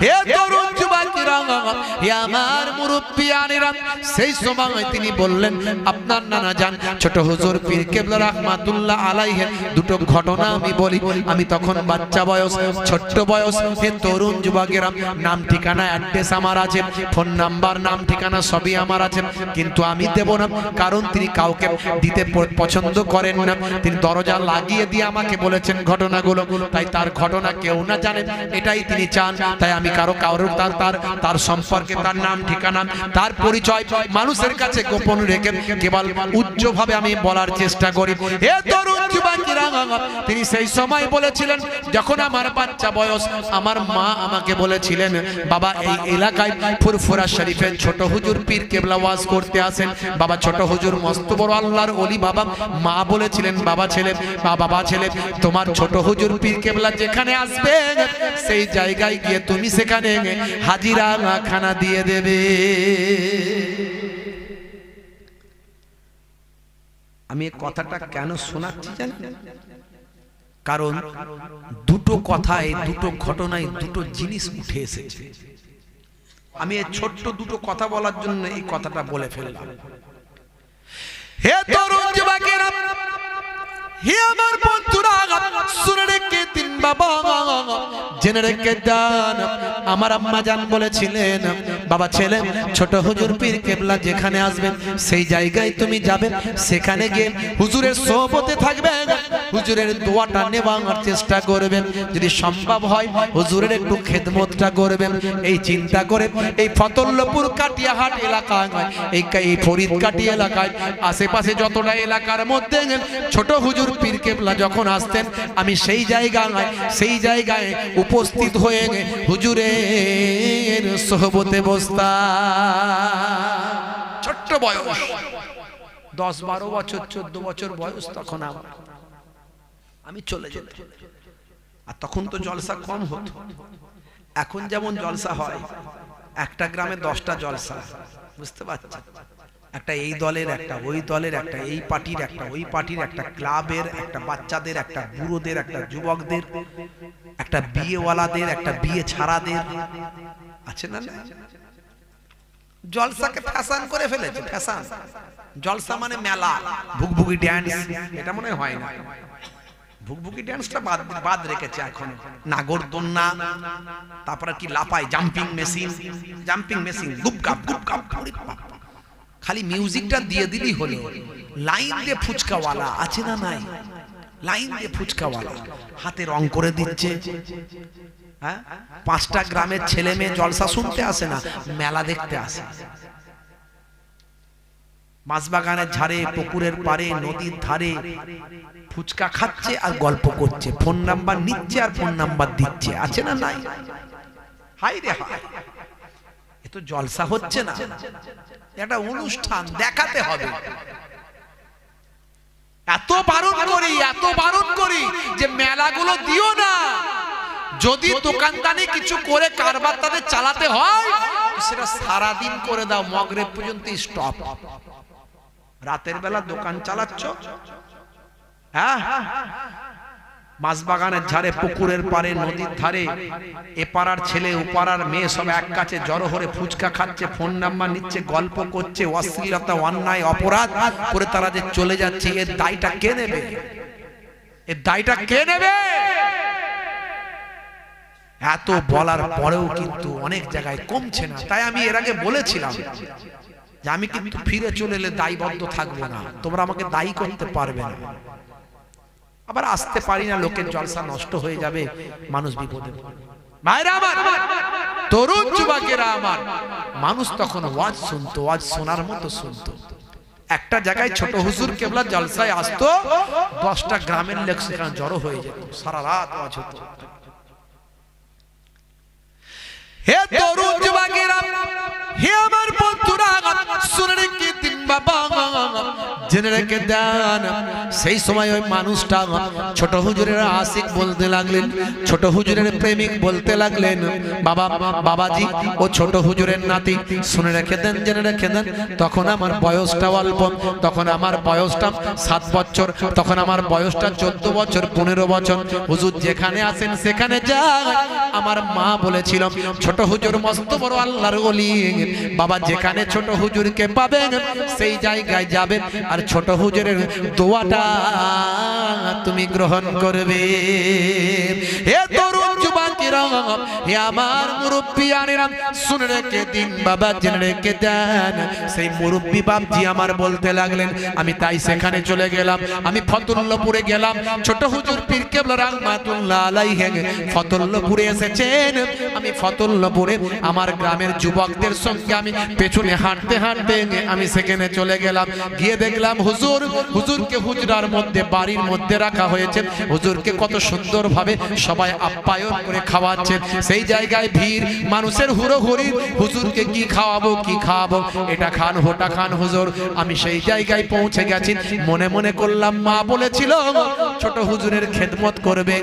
হে তরুণ যুবকেরা, হে আমার মুরব্বিয়ানেরা, সেই সময় তিনি বললেন আপনার নানা জান ছোট হুজুর পীর কেবলা রাহমাতুল্লাহ আলাইহি দুটো ঘটনা আমি বলি। আমি তখন বাচ্চা বয়স, ছোট্ট বয়স। হে তরুণ যুবকেরা, নাম ঠিকানা অ্যাড্রেস আমার আছে, ফোন নাম্বার নাম ঠিকানা সবই আমার আছে, কিন্তু আমি দেব না, কারণ তিনি কাউকে দিতে পছন্দ করেন না। তিনি দরজা লাগিয়ে দিয়ে আমাকে বলেছেন ঘটনাগুলো, তাই তার ঘটনা কেউ না জানে এটাই তিনি চান। তাই আমি কারো তার সম্পর্কে, তার নাম ঠিকানা, তার পরিচয় মানুষের কাছে গোপন রেখে কেবল উচ্চভাবে আমি বলার চেষ্টা করি। হে তরুণ যুবকেরা, তিনি সেই সময় বলেছিলেন যখন আমার বাচ্চা বয়স, আমার মা আমাকে বলেছিলেন বাবা এই এলাকায় ফুরফুরা শরীফের ছোট হুজুর পীর কেবলা ওয়াজ করতে আসেন। বাবা ছোট হুজুর মস্ত বড় আল্লাহর ওলি বাবা। মা বলেছিলেন বাবা ছেলে তোমার ছোট হুজুর পীর কেবলা যেখানে আসবে সেই জায়গায় গিয়ে তুমি সেখানে হাজিরা খানা দিয়ে দেবে। আমি এই কথাটা কেন শোনাচ্ছি জানেন? কারণ দুটো কথায়, দুটো ঘটনায় দুটো জিনিস উঠে এসেছে। আমি এই ছোট্ট দুটো কথা বলার জন্য এই কথাটা বলে ফেললাম। হে তরুণ যুবকেরা, হে আমার বন্ধুরা, শুনে রেখে দিন বাবা, জেনে রেখে দেন। আমার আম্মা জান বলেছিলেন বাবা ছেলে ছোট হুজুর পীর কেবলা যেখানে আসবেন সেই জায়গায় তুমি যাবে, সেখানে গিয়ে হুজুরের সোহবতে থাকবে, হুজুরের দোয়াটা নেওয়ার চেষ্টা করবেন, যদি সম্ভব হয় হুজুরের একটু খেদমতটা করবেন। এই চিন্তা করে এই ফতল্লপুর কাটিয়াহাট এলাকায়, এই ফরিদকাটি এলাকায় আশেপাশে যতটা এলাকার মধ্যে ছোট হুজুর পীর কেবলা যখন আসতেন, আমি সেই জায়গায় উপস্থিত হয়ে হুজুরের সোহবতে বসতাম। ছোট্ট বয়স, 10-12 বছর 14 বছর বয়স তখন আমি চলে যেতাম। আর তখন তো জলসা কম হতো, এখন যেমন জলসা হয় একটা গ্রামে 10টা জলসা, বুঝতে পারছেন? একটা এই দলের, একটা ওই দলের, একটা এই পার্টির, একটা ওই পার্টির, একটা ক্লাবের, একটা বাচ্চাদের, একটা বুড়োদের, একটা যুবকদের, একটা বিয়েওয়ালাদের, একটা বিয়ে ছাড়াদের, আছে না? জলসাকে ফ্যাশন করে ফেলেছে। ফ্যাশন জলসা মানে মেলা, ভুগভুগি ড্যান্স, এটা মনে হয় না। ভুগভুগি ড্যান্সটা বাদ রেখেছে এখন। নাগরদোলনা, তারপরে কি লাপাই, জাম্পিং মেশিন, গুপগাপ, খালি মিউজিকটা দিয়ে দিলি হলো। লাইন দিয়ে ফুচকাওয়ালা, আছে না নাই? লাইন দিয়ে ফুচকাওয়ালা হাতে রং করে দিচ্ছে। হ্যাঁ, 5টা গ্রামের ছেলে মেয়ে জলসা শুনতে আসে না, মেলা দেখতে আসে। মাছবাগানের ধারে, পুকুরের পাড়ে, নদীর ধারে ফুচকা খাচ্ছে আর গল্প করছে, ফোন নাম্বার নিচ্ছে আর ফোন নাম্বার দিচ্ছে, আছে না নাই? হাই রে হাই, এ তো জলসা হচ্ছে না, একটা অনুষ্ঠান দেখাতে হবে। এত বারণ করি যে মেলাগুলো দিও না। যদি দোকানদানি কিছু করে কারবার তাদের চালাতে হয় সেটা সারাদিন করে দাও, মগরিব পর্যন্ত স্টপ। রাতের বেলা দোকান চালাচ্ছ, হ্যাঁ, মাছবাগানের ধারে, পুকুরের পাড়ে, নদীর ধারে, এপাড়ার ছেলে ওপাড়ার মেয়ে সব এক কাছে জড়ো হয়ে ফুচকা খাচ্ছে, ফোন নাম্বার নিচ্ছে, গল্প করছে, অশ্লীলতা, অন্যায়, অপরাধ করে তারা যে চলে যাচ্ছে, এর দায়টা কে নেবে? এত বলার পরেও কিন্তু অনেক জায়গায় কমছে না। তাই আমি এর আগে বলেছিলাম যে আমি কিন্তু ফিরে চলে এলে দায়বদ্ধ থাকবো না, তোমরা আমাকে দায়ী করতে পারবে না। আবার আসতে পারি না, লোকের জলসা নষ্ট হয়ে যাবে, মানুষ বিপদে পড়বে। ভাইরা আমার, তরুণ যুবকেরা আমার, মানুষ তখন ওয়াজ শুনতো, ওয়াজ শোনার মতো শুনতো। একটা জায়গায় ছোট হুজুর কেবলা জলসায় আসতো, 10টা গ্রামের লোক সেখানে জড়ো হয়ে যেত, সারা রাত ওয়াজ হতো। হে তরুণ যুবকেরা, হে আমার বন্ধুরা, শুনে রেখে দিন বাবা, যে জেনে রেখে দেন। সেই সময় ওই মানুষটা ছোট হুজুরের আশিক বলতে লাগলেন, ছোট হুজুরের প্রেমিক বলতে লাগলেন, বাবা বাবাজি ও ছোট হুজুরের নাতি, শুনে রেখে দেন, জেনে রেখে দেন, তখন আমার বয়সটা অল্প, তখন আমার বয়সটা 7 বছর, তখন আমার বয়সটা 14 বছর 15 বছর। হুজুর যেখানে আসেন সেখানে যান। আমার মা বলেছিল ছোট হুজুর মস্ত বড় আল্লাহর ওলি, বাবা যেখানে ছোট হুজুরকে পাবেন সেই জায়গায় যাবেন আর ছোট হুজুরের দোয়াটা তুমি গ্রহণ করবে। হে তরুণ যুবকেরা, হে আমার মুরব্বিয়ানেরা, শুনে রেখে দিন বাবা, জেনে রেখে দেন। সেই মুরব্বি বাপজি আমার বলতে লাগলেন, আমি তাই সেখানে চলে গেলাম। আমি ফতুল্লাপুরে গেলাম। ছোট হুজুর পীর কেবলা রাহমাতুল্লাহ আলাইহি ফতুল্লাপুরে এসেছেন। আমি ফতুল্লাপুরে আমার গ্রামের যুবকদের সঙ্গে আমি পেছনে হাঁটতে হাঁটতে আমি সেখানে চলে গেলাম। গিয়ে দেখলাম হুজুরকে হুজরার মধ্যে, বাড়ির মধ্যে রাখা হয়েছে। হুজুরকে কত সুন্দরভাবে সবাই আপ্যায়ন করে খাওয়াচ্ছে। সেই জায়গায় ভিড়, মানুষের হুড়োহুড়ি, হুজুরকে কি খাওয়াবো কি খাওয়াবো, এটা খান ওটা খান হুজুর। আমি সেই জায়গায় পৌঁছে গেছি। মনে মনে করলাম মা বলেছিল ছোট হুজুরের খেদমত করবে,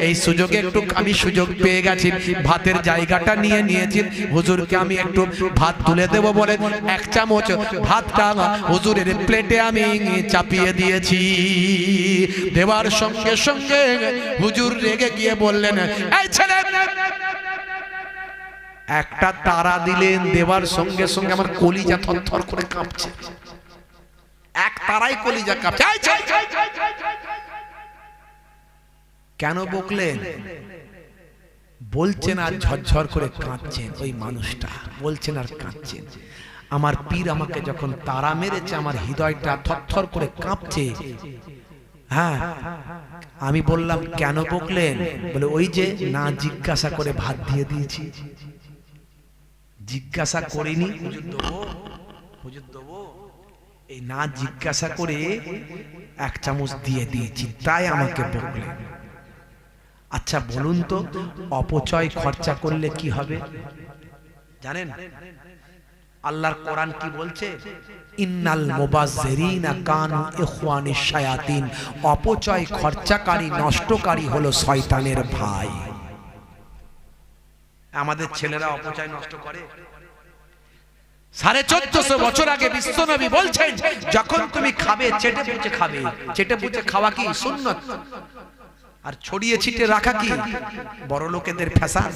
এই সুযোগে একটু আমি সুযোগ পেয়ে গেছি, ভাতের জায়গাটা নিয়ে নিয়েছি। হুজুরকে আমি একটু ভাত তুলে দেব বলে 1 চামচ ভাতটা হুজুরের প্লেটে আমি চাপিয়ে দিয়েছি। দেওয়ার সঙ্গে সঙ্গে হুজুর রেগে গিয়ে বললেন, এই ছেলে, একটা তারা দিলেন। দেওয়ার সঙ্গে সঙ্গে আমার কলিজা থরথর করে কাঁপছে। এক তারাই কলিজা কাঁপছে। কেন বকলেন? বলছেন আর ঝরঝর করে কাঁদছেন। ওই মানুষটা বলছেন আর কাঁদছেন। আমার পীর আমাকে যখন তারা মেরেছে আমার হৃদয়টা থরথর করে কাঁপছে। হ্যাঁ, আমি বললাম কেন বকলেন? বলে ওই যে না জিজ্ঞাসা করে ভাত দিয়ে দিয়েছি। জিজ্ঞাসা করিনি, হুজুর দেবো হুজুর দেবো, এই না জিজ্ঞাসা করে 1 চামচ দিয়ে দিয়েছি, তাই আমাকে বকলেন। আচ্ছা বলুন তো, অপচয় খরচা করলে কি হবে জানেন? আল্লাহর কোরআন কি বলছে? ইন্নাল মুবাজ্জিরিনা কানু ইখওয়ানিশ শায়াতিন। অপচয় খরচাকারী, নষ্টকারী হলো শয়তানের ভাই। আমাদের ছেলেরা অপচয় নষ্ট করে। 1450 বছর আগে বিশ্বনবী বলছেন, যখন তুমি খাবে চেটে পুচে খাবে। চেটে পুচে খাওয়া কি সুন্নাত, আর ছড়িয়ে ছিটে রাখা কি বড় লোকেদের ফ্যাশন।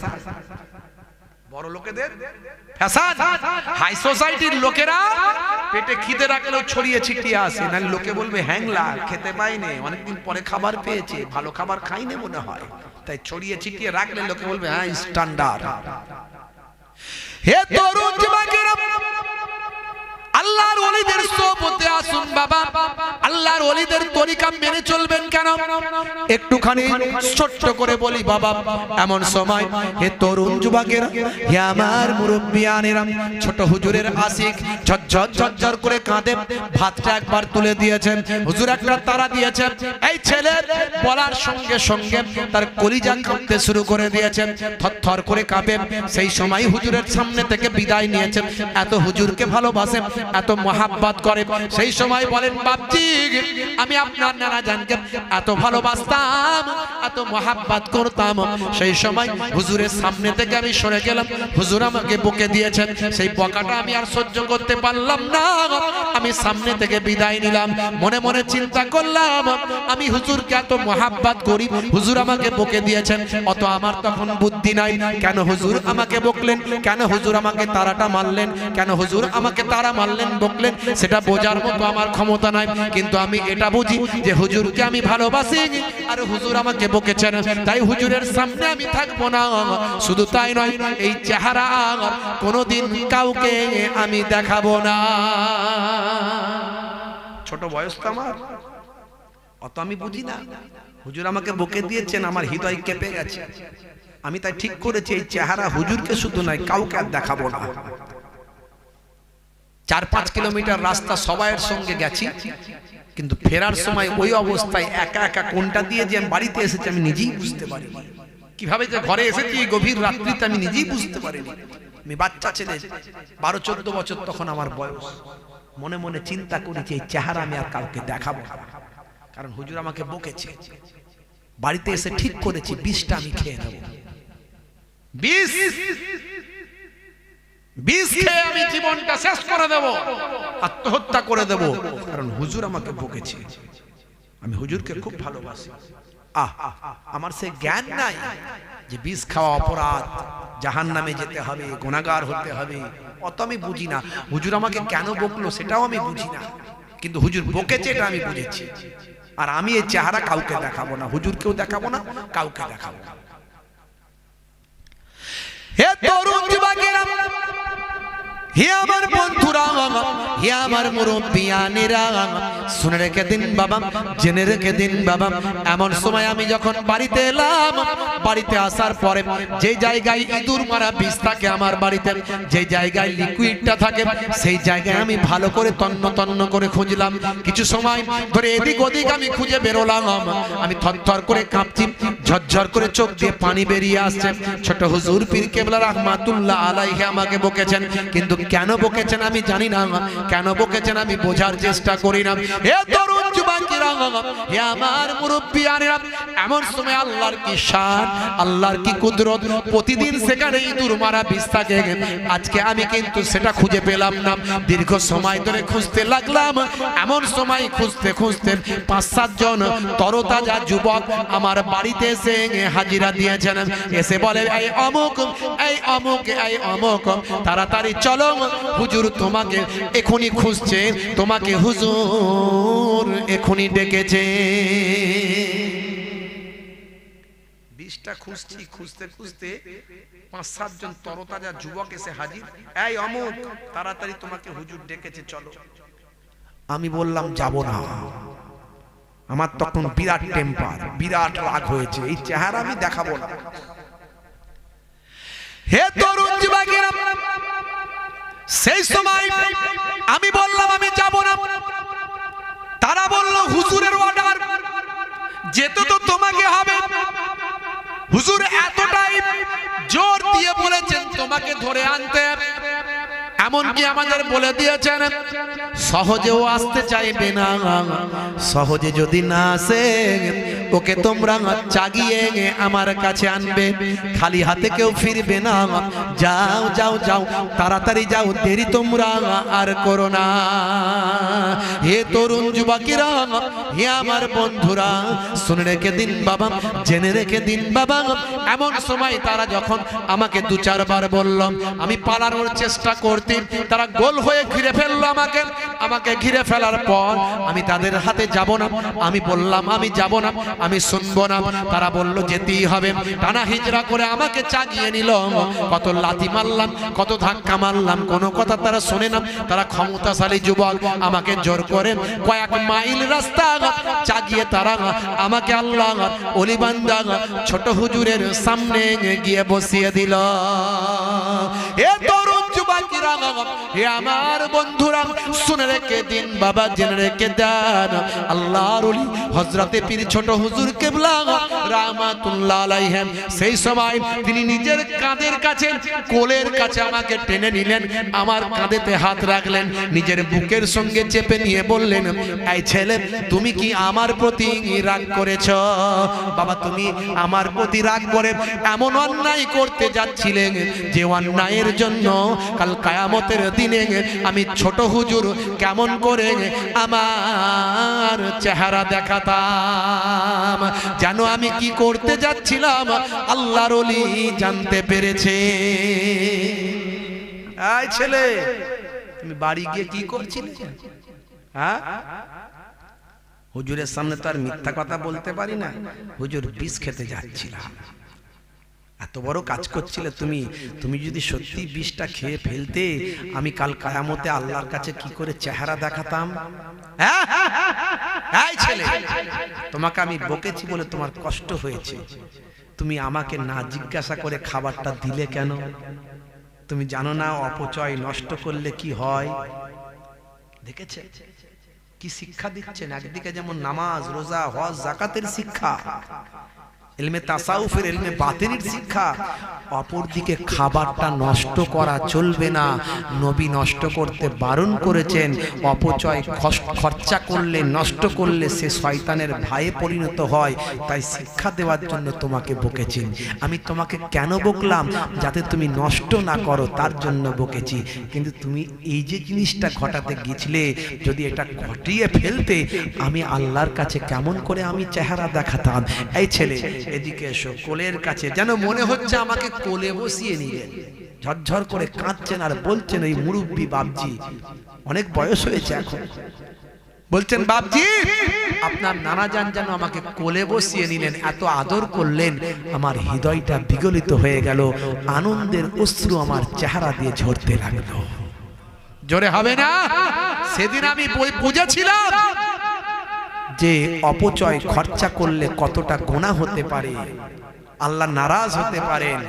বড় লোকেদের ফ্যাশন। হাই সোসাইটির লোকেরা পেটে খিদে রাখলেও ছড়িয়ে ছিটিয়ে আসে, না লোকে বলবে হ্যাংলা, খেতে পাইনি, অনেকদিন পরে খাবার পেয়েছে, ভালো খাবার খাইনি মনে হয়, তাই ছড়িয়ে ছিটিয়ে রাখলে লোকে বলবে হ্যাঁ স্ট্যান্ডার্ড। হে তরুণ যুবকেরা, আল্লাহর ওলিদের সোহবতে আসুন বাবা। আল্লাহর ওলিদের তরিকা মেনে চলবেন কেন? একটুখানি ছোট্ট করে বলি বাবা। এমন সময় হে তরুণ যুবকেরা, হে আমার মুরব্বিয়ানেরা, ছোট হুজুরের আশিক ঝরঝর ঝরঝর করে কাঁদে। ভাতটা একবার তুলে দিয়েছেন, হুজুর একটা তারা দিয়েছেন। এই ছেলে বলার সঙ্গে সঙ্গে তার কলিজা কাঁপতে শুরু করে দিয়েছেন, থরথর করে কাঁপে। সেই সময় হুজুরের সামনে থেকে বিদায় নিয়েছেন। এত হুজুরকে ভালোবাসেন, এত মহাব্বত করে। সেই সময় বলেন, বাপজি আমি আপনার নানা জানকে এত ভালোবাসতাম, এত মহাব্বত করতাম। সেই সময় হুজুরের সামনে থেকে আমি সরে গেলাম, হুজুর আমাকে বকে দিয়েছেন। সেই বকাটা আমি আর সহ্য করতে পারলাম না, আমি সামনে থেকে বিদায় নিলাম। মনে মনে চিন্তা করলাম, আমি হুজুরকে এত মহাব্বত করি, হুজুর আমাকে বকে দিয়েছেন, অত আমার তখন বুদ্ধি নাই। কেন হুজুর আমাকে বকলেন? কেন হুজুর আমাকে তারাটা মারলেন? কেন হুজুর আমাকে তারা মারলেন, বকলেন? সেটা বোঝার মতো আমার ক্ষমতা নাই। কিন্তু আমি এটা বুঝি যে হুজুরকে আমি ভালোবাসি, আর হুজুর আমাকে বকেছেন, তাই হুজুরের সামনে আমি থাকবো না। শুধু তাই নয়, এই চেহারা কোনোদিন কাউকে আমি দেখাবো না। ছোট বয়স তো আমার, অত আমি বুঝি না। হুজুর আমাকে বকে দিয়েছেন, আমার হৃদয় কেঁপে গেছে। আমি তাই ঠিক করেছি, এই চেহারা হুজুরকে শুধু নয় কাউকে আর দেখাবো না। 4-5 কিলোমিটার রাস্তা সবাইয়ের সঙ্গে গেছি, কিন্তু ফেরার সময় ওই অবস্থায় একা একা কোনটা দিয়ে যে আমি বাড়িতে এসেছি আমি নিজেই বুঝতে পারিনি। কিভাবে যে ঘরে এসেছি গভীর রাত্রিতে আমি নিজেই বুঝতে পারিনি। আমি বাচ্চা ছেলে, 12-14 বছর তখন আমার বয়স। মনে মনে চিন্তা করেছি এই চেহারা আমি আর কাউকে দেখাবো না, কারণ হুজুর আমাকে বকেছে। বাড়িতে এসে ঠিক করেছি বিষটা আমি খেয়ে নেব, বিষ খেয়ে আমি জীবনটা শেষ করে দেব, আত্মহত্যা করে দেব, কারণ হুজুর আমাকে বকেছে। আমি হুজুরকে খুব ভালোবাসি। আমার সে জ্ঞান নাই যে বিষ খাওয়া অপরাধ, জাহান্নামে যেতে হবে, গুনাহগার হতে হবে, অত আমি বুঝি না। হুজুর আমাকে কেন বকলো সেটাও আমি বুঝি না, কিন্তু হুজুর বকেছে এটা আমি বুঝেছি। আর আমি এই চেহারা কাউকে দেখাবো না, হুজুরকেও দেখাবো না, কাউকে দেখাবো না। হে তরুণ যুবকেরা, হে আমার বন্ধুরা, হে আমার মুরব্বিয়ানেরা, শুনে রেখে দিন বাবা, জেনে রেখে দিন বাবা। এমন সময় আমি যখন বাড়িতে এলাম, বাড়িতে আসার পরে যে জায়গায় ইঁদুর মারা বিষ থাকে আমার বাড়িতে, যে জায়গায় লিকুইডটা থাকে, সেই জায়গায় আমি ভালো করে তন্ন তন্ন করে খুঁজলাম। কিছু সময় ধরে এদিক ওদিক আমি খুঁজে বেরোলাম। আমি থরথর করে কাঁপছি, ঝরঝর করে চোখ দিয়ে পানি বেরিয়ে আসছে। ছোট হুজুর পীর কেবলা রাহমাতুল্লাহ আলাইহি আমাকে বকেছেন, কিন্তু কেন বকেছেন আমি জানি না, কেন বকেছেন আমি বোঝার চেষ্টা করি না। হে তরুণ যুবকেরা, হে আমার মুরব্বিয়ানেরা, এমন সময় আল্লাহর কি শান, আল্লাহর কি কুদরত, প্রতিদিন সেখানে ইঁদুর মারা বিষ থাকে। আজকে আমি কিন্তু সেটা খুঁজে পেলাম না। দীর্ঘ সময় ধরে খুঁজতে লাগলাম। এমন সময় খুঁজতে খুঁজতে 5-7 জন তরতাজা যুবক আমার বাড়িতে এসে হাজিরা দিয়েছেন। এসে বলে, এই অমুক, এই অমুক, এই অমুক, তাড়াতাড়ি চলো, হুজুর তোমাকে এখনই খুঁজছে, তোমাকে হুজুর এখনই ডেকেছে। বিষটা খুঁজছি, খুঁজতে খুঁজতে 5-7 জন তরতাজা যুবক এসে হাজির। এই অমুক, তাড়াতাড়ি তোমাকে হুজুর ডেকেছে, চলো। আমি বললাম যাব না। আমার তখন বিরাট টেম্পার, বিরাট রাগ হয়েছে, এই চেহারা আমি দেখাবো না। হে তরুণ যুবকেরা, সেই সময় আমি বললাম আমি যাব না। তারা বলল, হুজুরের অর্ডার, যেতে তো তোমাকে হবে। হুজুর এতটাই জোর দিয়ে বলেছেন তোমাকে ধরে আনতে, এমনকি আমাদের বলে দিয়েছেন সহজেও আসতে চাইবে না, সহজে যদি না আসে ওকে তোমরা চাগিয়ে আমার কাছে আনবে, খালি হাতে কেউ ফিরবে না। যাও যাও যাও, তাড়াতাড়ি যাও, দেরি তোমরা আর করো না। হে তরুণ যুবকেরা, হে আমার বন্ধুরা, শুনে রেখে দিন বাবা, জেনে রেখে দিন বাবা। এমন সময় তারা যখন আমাকে 2-4 বার বলল, আমি পালানোর চেষ্টা করতে, তারা গোল হয়ে ঘিরে ফেললো আমাকে। আমাকে ঘিরে ফেলার পর আমি তাদের হাতে যাব না। আমি বললাম আমি যাব না, আমি শুনবো না। তারা বলল যেতেই হবে। টানা হিজরা করে আমাকে চাগিয়ে নিল। কত লাথি মারলাম, কত ধাক্কা মারলাম, কোনো কথা তারা শোনে না। তারা ক্ষমতাশালী যুবক, আমাকে জোর করে কয়েক মাইল রাস্তা চাগিয়ে তারা আমাকে আল্লাহ অলিবান্দা ছোট হুজুরের সামনে গিয়ে বসিয়ে দিল। এ তরুণ যুবকেরা, হে আমার বন্ধুরা, শুনে রেখে দিন বাবা, জেনে রেখে দেন, আল্লাহর ওলি হযরতে পীর ছোট হুজুর কেবলা রাহমাতুল্লাহ আলাইহি সেই সময় তিনি নিজের কাঁধের কাছে, কোলের কাছে আমাকে টেনে নিলেন, আমার কাঁধেতে হাত রাখলেন, নিজের বুকের সঙ্গে চেপে নিয়ে বললেন, এই ছেলে, তুমি কি আমার প্রতি রাগ করেছ? বাবা, তুমি আমার প্রতি রাগ করে এমন অন্যায় করতে যাচ্ছিলেন যে অন্যায়ের জন্য কাল কিয়ামতের দিনে আমি ছোট হুজুর কেমন করে আমার চেহারা দেখাতাম, যেন আমি কি করতে যাচ্ছিলাম আল্লাহর ওলি জানতে পেরেছে। এই ছেলে, তুমি বাড়ি গিয়ে কি করছিলে? হ্যাঁ, হুজুরের সামনে তো আর মিথ্যা কথা বলতে পারি না। হুজুর বিষ খেতে যাচ্ছিলাম। এত বড় কাজ করছিলে তুমি, তুমি যদি সত্যি বিষটা খেয়ে ফেলতে, আমি কাল কিয়ামতে আল্লাহর কাছে কি করে চেহারা দেখাতাম? এই ছেলে, তোমাকে আমি বকেছি বলে তোমার কষ্ট হয়েছে, তুমি আমাকে না জিজ্ঞাসা করে খাবারটা দিলে কেন? তুমি জানো না অপচয় নষ্ট করলে কি হয়? দেখেছে কি শিক্ষা দিচ্ছেন? একদিকে যেমন নামাজ, রোজা, হজ, যাকাতের শিক্ষা, ইলমে তাসাউফের ইলমে বাতিনের শিক্ষা। অপরদিকে খাবারটা নষ্ট করা চলবে না, নবী নষ্ট করতে বারণ করেছেন। অপচয় খরচা করলে, নষ্ট করলে সে শয়তানের ভাইয়ে পরিণত হয়। তাই শিক্ষা দেওয়ার জন্য তোমাকে বকেছি। আমি তোমাকে কেন বকলাম? যাতে তুমি নষ্ট না করো, তার জন্য বকেছি। কিন্তু তুমি এই যে জিনিসটা ঘটাতে গিয়েছিলে, যদি এটা ঘটিয়ে ফেলতে, আমি আল্লাহর কাছে কেমন করে আমি চেহারা দেখাতাম। এই ছেলে এদিকে এসো, কোলের কাছে, যেন মনে হচ্ছে আমাকে কোলে বসিয়ে নিলেন। ঝরঝর করে কাঁদছেন আর বলছেন, এই মুরব্বী বাপজি, অনেক বয়স হয়েছে এখন, বলছেন বাপজি আপনার নানা জান যেন আমাকে কোলে বসিয়ে নিলেন, এত আদর করলেন, আমার হৃদয়টা বিগলিত হয়ে গেল, আনন্দের অশ্রু আমার চেহারা দিয়ে ঝরতে লাগলো। জোরে হবে না? সেদিন আমি বুঝেছিলাম যে অপচয় খরচা করলে কতটা গুনাহ হতে পারে, আল্লাহ নারাজ হতে পারেন।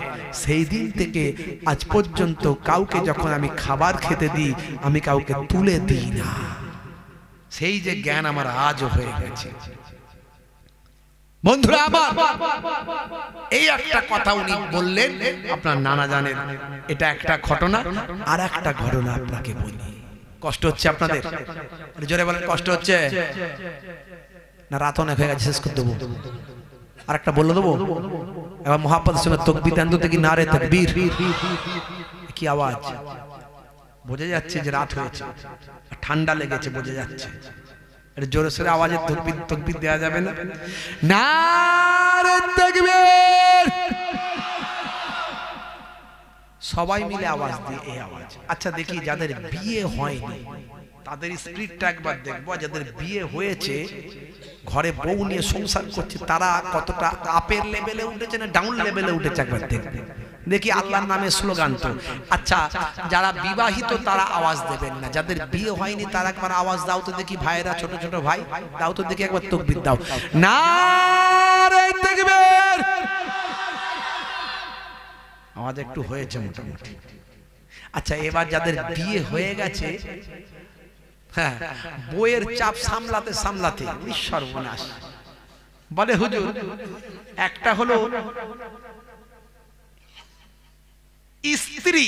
সেই দিন থেকে আজ পর্যন্ত কাউকে যখন আমি খাবার খেতে দিই, আমি কাউকে তুলে দিই না। সেই যে জ্ঞান আমার আজও হয়ে গেছে। বন্ধুরা আমার, এই একটা কথা উনি বললেন, আপনার নানা জানেন, এটা একটা ঘটনা। আর একটা ঘটনা আপনাকে বলি। কষ্ট হচ্ছে আপনাদের? জোরে বলেন, কষ্ট হচ্ছে না? রাত অনেক হয়ে গেছে, শেষ করে দেবো। আর একটা বলে দেবো। এবার মোহাম্মদের সঙ্গে তকবীর দেন তো দেখি, নারে তাকবীর। কি আওয়াজ! বোঝা যাচ্ছে যে রাত হয়েছে, ঠান্ডা লেগেছে, বোঝা যাচ্ছে। এটা জোরে সোরে আওয়াজে তকবীর দেওয়া যাবে না? নারে তাকবীর! সবাই মিলে আওয়াজ দিয়ে এই আওয়াজ। আচ্ছা দেখি, যাদের বিয়ে হয়নি তাদের স্পিরিটটা একবার দেখবো। যাদের বিয়ে হয়েছে, ঘরে বউ নিয়ে সংসার করছে, তারা কতটা আপের লেভেলে উঠেছে না ডাউন লেভেলে উঠেছে, একবার দেখবে। দেখি আল্লাহর নামে স্লোগান তো। আচ্ছা, যারা বিবাহিত তারা আওয়াজ দেবেন না, যাদের বিয়ে হয়নি তারা একবার আওয়াজ দাও তো দেখি। ভাইয়েরা, ছোট ছোট ভাই, দাও তো দেখি, একবার তাকবীর দাও। নারে তাকবীর! আওয়াজ একটু হয়েছে মোটামুটি। আচ্ছা, এবার যাদের বিয়ে হয়ে গেছে, হ্যাঁ, বইয়ের চাপ সামলাতে সামলাতে সর্বনাশ। বলে হুজুর, একটা হলো স্ত্রী,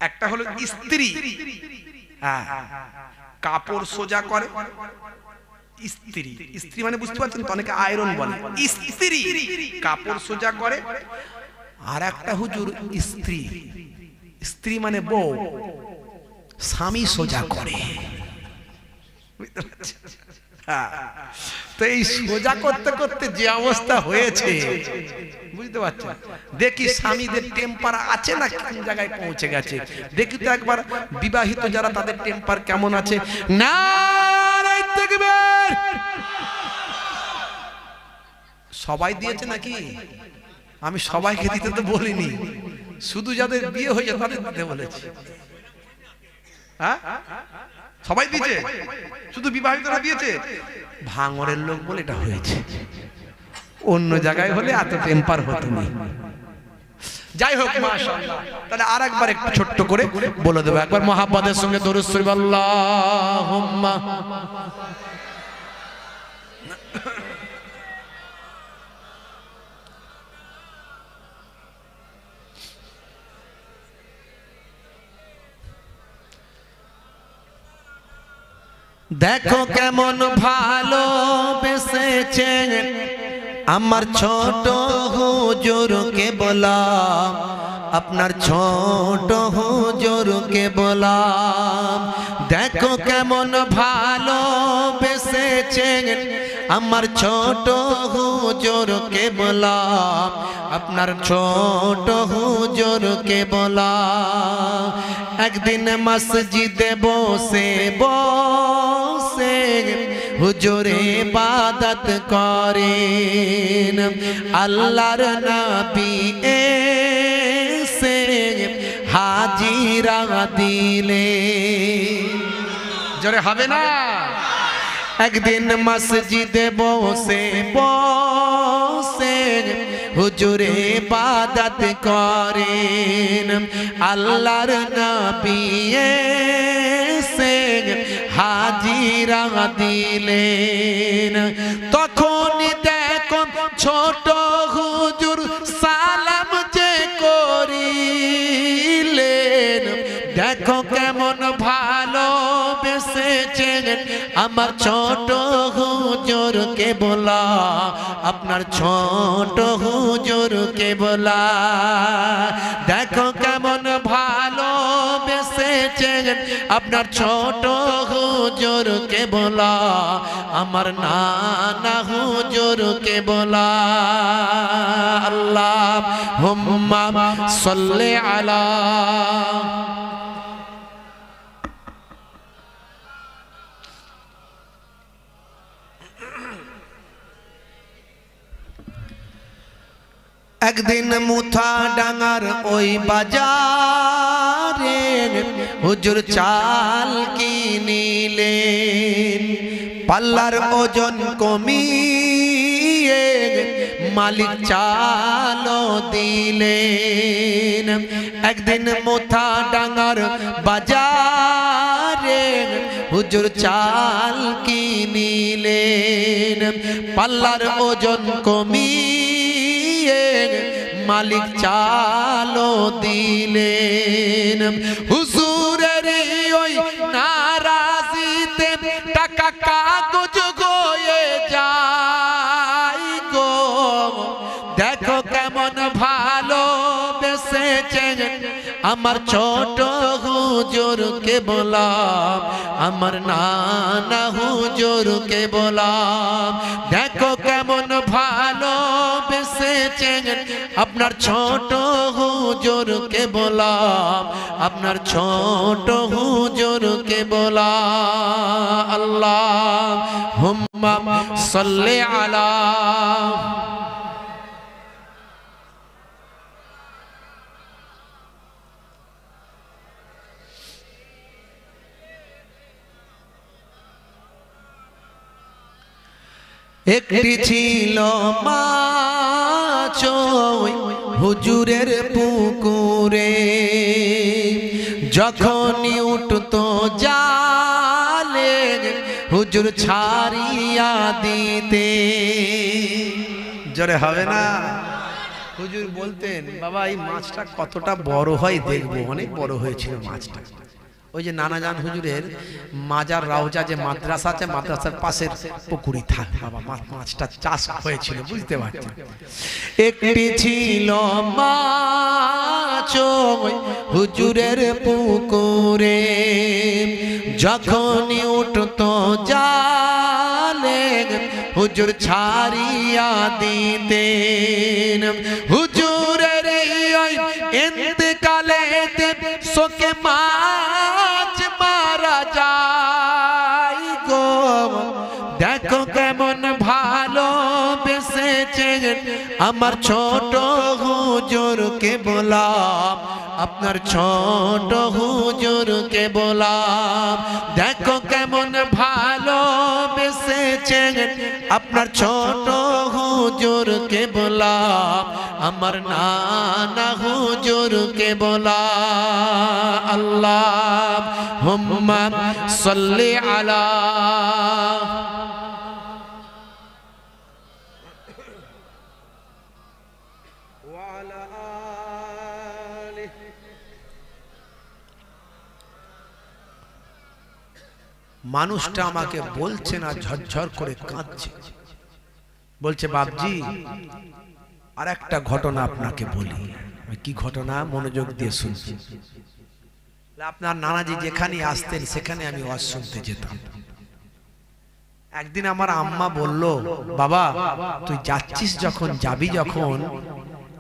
একটা হলো স্ত্রী, হ্যাঁ, কাপড় সোজা করে। স্ত্রী, স্ত্রী মানে বুঝতে পারছেন তো, অনেকে আয়রন বলে। স্ত্রী কাপড় সোজা করে। আর একটা হুজুর স্ত্রী, স্ত্রী মানে বউ, স্বামী সোজা করে। তো এই সোজা করতে করতে যে অবস্থা হয়েছে, বুঝতে পারছেন? দেখি স্বামীদের টেম্পার আছে না কোন জায়গায় পৌঁছে গেছে। দেখি তো একবার বিবাহিত যারা, তাদের টেম্পার কেমন আছে। নারে তাকবীর! সবাই দিয়েছে নাকি? আমি সবাইকে দিতে তো বলিনি, শুধু যাদের বিয়ে হয়েছে তাদের দিতে বলেছি। হ্যাঁ, সবাই দিয়েছে, শুধু বিবাহিতরা দিয়েছে। ভাঙরের লোক বলে এটা হয়েছে, অন্য জায়গায় হলে এত টেম্পার হতো না। যাই হোক, মাশাআল্লাহ। তাহলে আর একবার একটু ছোট্ট করে বলে দেবো, একবার মুহাব্বতের সঙ্গে দরুদ শরীফ। আল্লাহুম্মা দেখো কেমন ভালোবেসেছে আমার ছোট হুজুরকে বলাম, আপনার ছোট হুজুরকে বলাম। দেখো কেমন ভালোবেসেছে আমার ছোট হুজুরকে বলাম, আপনার ছোট হুজুরকে বলাম। একদিন মসজিদে বসে বসে হুজুরে ইবাদত করেন, আল্লাহর নবী এসে হাজিরা দিলে। জোরে হবে না? একদিন মসজিদে বসে বসে হুজুরে ইবাদত করেন, আল্লাহর নবী এসে হাজিরা দিলেন। তখন দেখ ছোট হুজুর সালাম যে করিলেন, দেখো কেমন ভালোবেসেছেন আমার ছোট হুজুরকে বলা, আপনার ছোট হুজুরকে বলা। দেখো কেমন ভালোবেসেছেন আপনার ছোট হুজুরকে বলা, আমার নানা হুজুরকে বলা। আল্লাহুম্মা সাল্লি আলা। একদিন মুথা ডাঙ্গার ওই বাজারে হুজুর চাল কিনিলেন, পাল্লার ওজন কমিয়ে মালিক চাল দিলেন। একদিন মুথা ডাঙ্গার বাজারে হুজুর চাল কিনিলেন, পাল্লার ওজন কমিয়ে মালিক চালো দিলেন। হুজুরের ওই নারাজিতে টাকা কাগজ হয়ে যায় গো, দেখো কেমন ভালোবেসেছেন আমার ছোট হুজুরকে বলাম, আমার নানা হুজুরকে বলাম। দেখো কেমন ভালোবেসেছেন আপনার ছোট হুজুরকে বলাম, আপনার ছোট হুজুরকে বলাম। আল্লাহুম্মা সাল্লি আলা। একটি ছিল মাছ হুজুরের পুকুরে, যখনই উঠতো জালে হুজুর ছাড়িয়া দিতে। জোরে হবে না? হুজুর বলতেন, বাবা এই মাছটা কতটা বড় হয় দেখবো। অনেক বড় হয়েছিল মাছটা। ওই যে নানাজান হুজুরের মাজার রাউজা যে মাদ্রাসা আছে, মাদ্রাসার পাশের পুকুরি থাক বাবা, মাছটা চাষ হয়েছিল, বুঝতে পারছেন। একটি ছিল মাছ হুজুরের পুকুরে, যখনই উঠতো জালে হুজুর ছাড়িয়া দিতেন। হুজুরের ইন্তেকালেতে শোকে মাছ মারা যায় গো, দেখো কেমন ভালোবেসেছেন আমার ছোট হুজুরকে বলাম, আপনার ছোট হুজুরকে বলাম। দেখো কেমন ভালোবেসেছেন আপনার ছোট হুজুরকে বলাম, আমার নানা হুজুরকে বলাম। আল্লাহুম্মা সাল্লি আলা। মানুষটা আমাকে বলছে না, ঝরঝর করে কাঁদছে, বলছে বাপজি আর একটা ঘটনা আপনাকে বলি। কি ঘটনা? মনোযোগ দিয়ে শুনছি। আপনার নানাজি যেখানে আসতেন সেখানে আমি ওয়াজ শুনতে যেতাম। একদিন আমার আম্মা বলল, বাবা তুই যাচ্ছিস যখন, যাবি যখন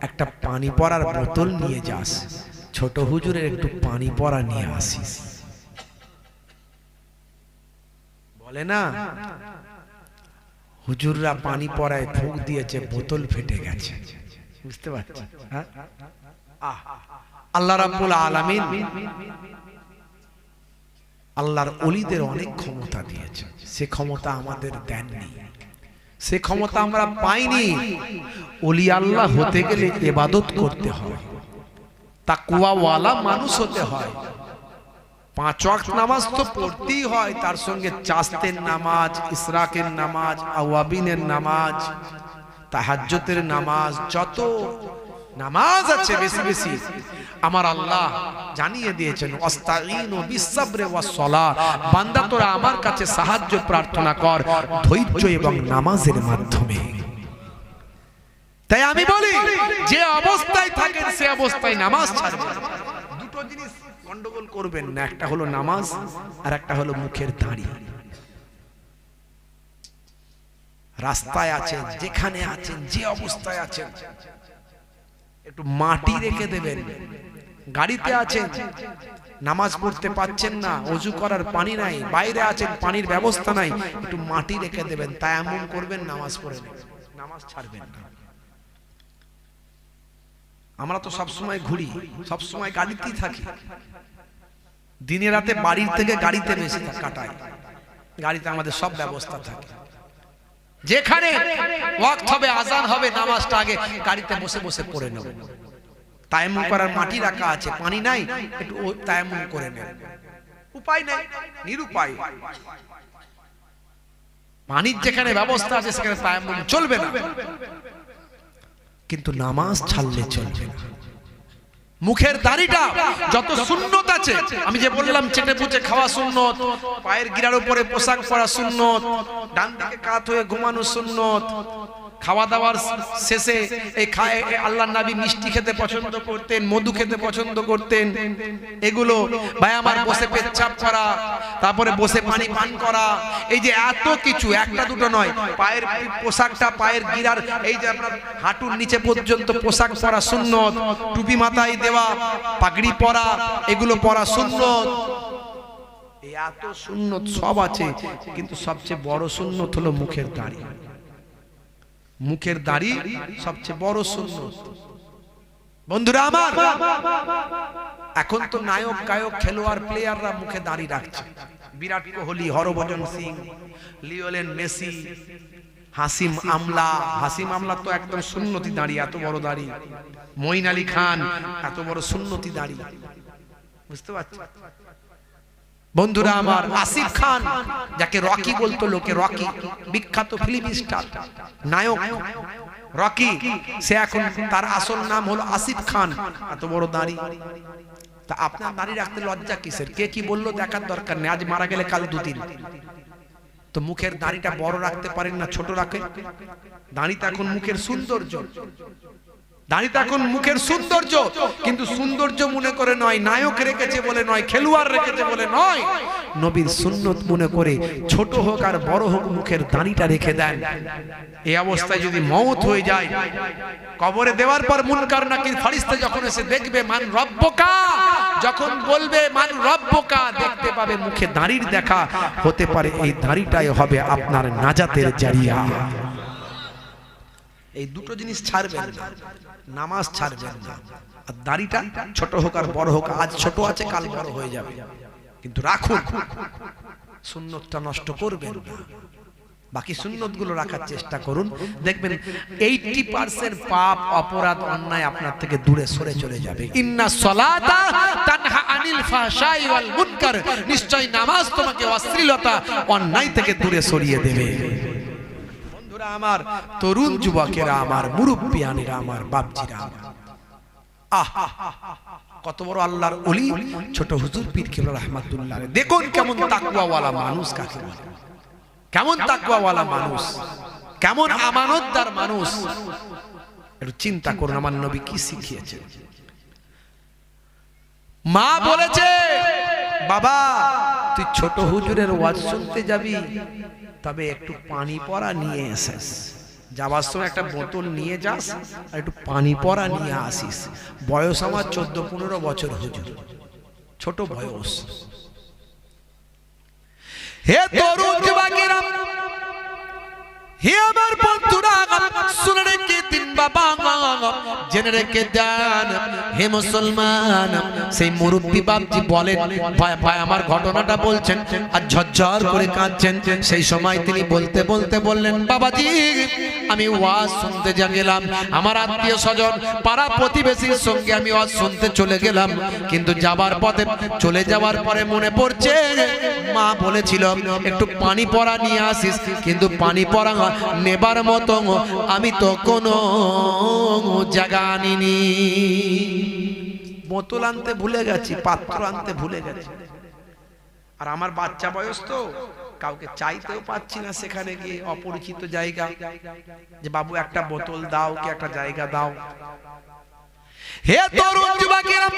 একটা পানি পড়ার বোতল নিয়ে যাস, ছোট হুজুরের একটু পানি পড়া নিয়ে আসিস। বলে না হুজুররা পানি পড়ায় ফুঁক দিয়েছে, বোতল ফেটে গেছে, বুঝতে পারছেন? আল্লাহ রাব্বুল আলামিন আল্লাহর ওলিদের অনেক ক্ষমতা দিয়েছে, সে ক্ষমতা আমাদের দেননি, সে ক্ষমতা আমরা পাইনি। ওলি আল্লাহ হতে গেলে ইবাদত করতে হয়, তাকওয়াওয়ালা মানুষ হতে হয়, 5 ওয়াক্ত নামাজ তো পড়তেই হয়, তার সঙ্গে চাস্তের নামাজ, ইসরাকের নামাজ, আওয়াবিনের নামাজ, তাহাজ্জুদের নামাজ, যত নামাজ আছে বেশি বেশি আমার আল্লাহ জানিয়ে দিয়েছেন, আস্তাঈনু বিসসাবরি ওয়াস সালাহ, বান্দা তোরা আমার কাছে সাহায্য প্রার্থনা কর ধৈর্য এবং নামাজের মাধ্যমে। তাই আমি বলি যে অবস্থায় থাকেন সে অবস্থায় নামাজ ছাড়বেন। দুটো জিনিস গন্ডগোল করবেন না, একটা হলো নামাজ আর একটা হলো মুখের দাড়ি। রাস্তায় আছেন, যেখানে আছেন, যে অবস্থায় আছেন একটু মাটি রেখে দেবেন। গাড়িতে আছেন, নামাজ পড়তে পাচ্ছেন না, ওযু করার পানি নাই, বাইরে আছেন, পানির ব্যবস্থা নাই, একটু মাটি রেখে দেবেন, তায়াম্মুম করবেন, নামাজ পড়ে নেবেন, নামাজ ছাড়বেন না। আমরা তো সব সময় ঘুরি, সব সময় গাড়িতেই থাকি, দিনে রাতে বাড়ির থেকে গাড়িতে বেশি কাটাই। গাড়িতে আমাদের সব ব্যবস্থা থাকে, যেখানে ওয়াক্ত হবে, আজান হবে, নামাজটা আগে গাড়িতে বসে বসে পড়ে নেব। তায়াম্মুম করার মাটি রাখা আছে, পানি নাই, একটু তায়াম্মুম করে নেব, উপায় নাই, নিরুপায়। পানির যেখানে ব্যবস্থা আছে সেখানে তায়াম্মুম চলবে না, কিন্তু নামাজ ছাড়লে চলবে না। মুখের দাড়িটা যত সুন্নত আছে, আমি যে বললাম চেটে পুচে খাওয়া সুন্নত, পায়ের গিরার উপরে পোশাক পরা সুন্নত, ডান দিকে কাত হয়ে ঘুমানো সুন্নত, খাওয়া দাওয়ার শেষে এই আল্লাহর নবী মিষ্টি খেতে পছন্দ করতেন, মধু খেতে পছন্দ করতেন, এগুলো ভাই আমার বসে পেচ্ছাপ করা, তারপরে বসে পানি পান করা, এই যে এত কিছু, একটা দুটো নয়। পায়ের পোশাকটা, পায়ের গিরার এই যে আপনার হাঁটুর নিচে পর্যন্ত পোশাক পরা সুন্নত, টুপি মাথায় দেওয়া, পাগড়ি পরা, এগুলো পরা সুন্নত। এই এত সুন্নত সব আছে, কিন্তু সবচেয়ে বড় সুন্নত হলো মুখের দাড়ি। মুখের দাড়ি সবচেয়ে বড় সুন্নত। বন্ধুরা আমার, এখন তো নায়ক গায়ক খেলোয়াড় প্লেয়াররা মুখে দাড়ি রাখছে। বিরাট কোহলি, হরভজন সিং, লিওনেল মেসি, হাসিম আমলা। হাসিম আমলা তো একদম সুন্নতি দাড়ি, এত বড় দাড়ি। মঈন আলী খান, এত বড় সুন্নতি দাড়ি, বুঝতে পারছেন বন্ধুরা আমার। আসিফ খান, যাকে রকি বলতো লোকে, রকি বিখ্যাত ফিল্ম স্টার নায়ক রকি, সে এখন তার আসল নাম হলো আসিফ খান, এত বড় দাড়ি। তা আপনার দাড়ি রাখতে লজ্জা কিসের? কে কি বললো দেখার দরকার নেই, আজ মারা গেলে কাল দুদিন। তো মুখের দাড়িটা বড় রাখতে পারেন না, ছোট রাখেন। দাড়িটা এখন মুখের সৌন্দর্য, দাড়িটা এখন মুখের সৌন্দর্য, কিন্তু সৌন্দর্য মনে করে নয়, নায়ক রেখেছে বলে নয়, খেলোয়াড় রেখেছে বলে নয়, নবীর সুন্নত মনে করে ছোট হোক আর বড় হোক মুখের দাড়িটা রেখে দেন। এই অবস্থায় যদি মওত হয়ে যায়, কবরে দেওয়ার পর মুনকার নাকির ফেরেশতা যখন এসে দেখবে মান রব্বুকা, যখন বলবে মান রব্বুকা, দেখতে পাবে মুখে দাড়ির দেখা, হতে পারে এই দাড়িটাই হবে আপনার নাজাতের জারিয়া। এই দুটো জিনিস ছাড়বেন না, নামাজ ছাড়বেন না, আর দাড়িটা ছোট হোক আর বড় হোক, আজ ছোট আছে কাল বড় হয়ে যাবে, কিন্তু রাখুন, সুন্নতটা নষ্ট করবেন না। বাকি সুন্নতগুলো রাখার চেষ্টা করুন, দেখবেন 80% পাপ অপরাধ অন্যায় আপনার থেকে দূরে সরে চলে যাবে। ইন্নাস সালাতা তানহা আনিল ফাহশাই ওয়াল মুনকার, নিশ্চয় নামাজ তোমাকে অশ্লীলতা অন্যায় থেকে দূরে সরিয়ে দেবে। আমার তরুণ যুবকেরা, আমার মুরব্বিয়ানেরা, আমার বাপজিরা, কত বড় আল্লাহর ওলি ছোট হুজুর পীর কেবলা রাহমাতুল্লাহ আলাইহি। দেখুন কেমন তাকওয়াওয়ালা মানুষ, কাকে বলে, কেমন তাকওয়াওয়ালা মানুষ, কেমন আমানতদার মানুষ। একটু চিন্তা করুন আমার নবী কি শিখিয়েছেন। মা বলেছে, বাবা তুই ছোট হুজুরের ওয়াজ শুনতে যাবি, তবে একটু পানি পড়া নিয়ে আসিস, যাবার সময় একটা বোতল নিয়ে যাস আর একটু পানি পড়া নিয়ে আসিস। বয়স আমার 14-15 বছর হুজুর, ছোট বয়স। হে তরুণ যুবকেরা, হে আমার বন্ধুরা, শুনে রেখে দিন বাবা জেনে রেখে দেন হে মুসলমান। সেই মুরব্বী বাপজি বলেন ভাই ভাই আমার ঘটনাটা বলছেন আর ঝরঝর করে কাঁদছেন। সেই সময় তিনি বলতে বলতে বললেন বাবাজি আমি ওয়াজ শুনতে যা গেলাম, আমার আত্মীয় স্বজন পাড়া প্রতিবেশীর সঙ্গে আমি ওয়াজ শুনতে চলে গেলাম, কিন্তু যাবার পথে চলে যাওয়ার পরে মনে পড়ছে মা বলেছিল একটু পানি পড়া নিয়ে আসিস, কিন্তু পানি পড়া নেবার মতো আমি তো কোনো জায়গা আনিনি। বোতল আনতে ভুলে গেছি, পাত্র আনতে ভুলে গেছি। আর আমার বাচ্চা বয়স তো কাউকে চাইতেও পাচ্ছি না, সেখানে গিয়ে অপরিচিত জায়গা যে বাবু একটা বোতল দাও কি একটা জায়গা দাও। হে তরুণ যুবকেরা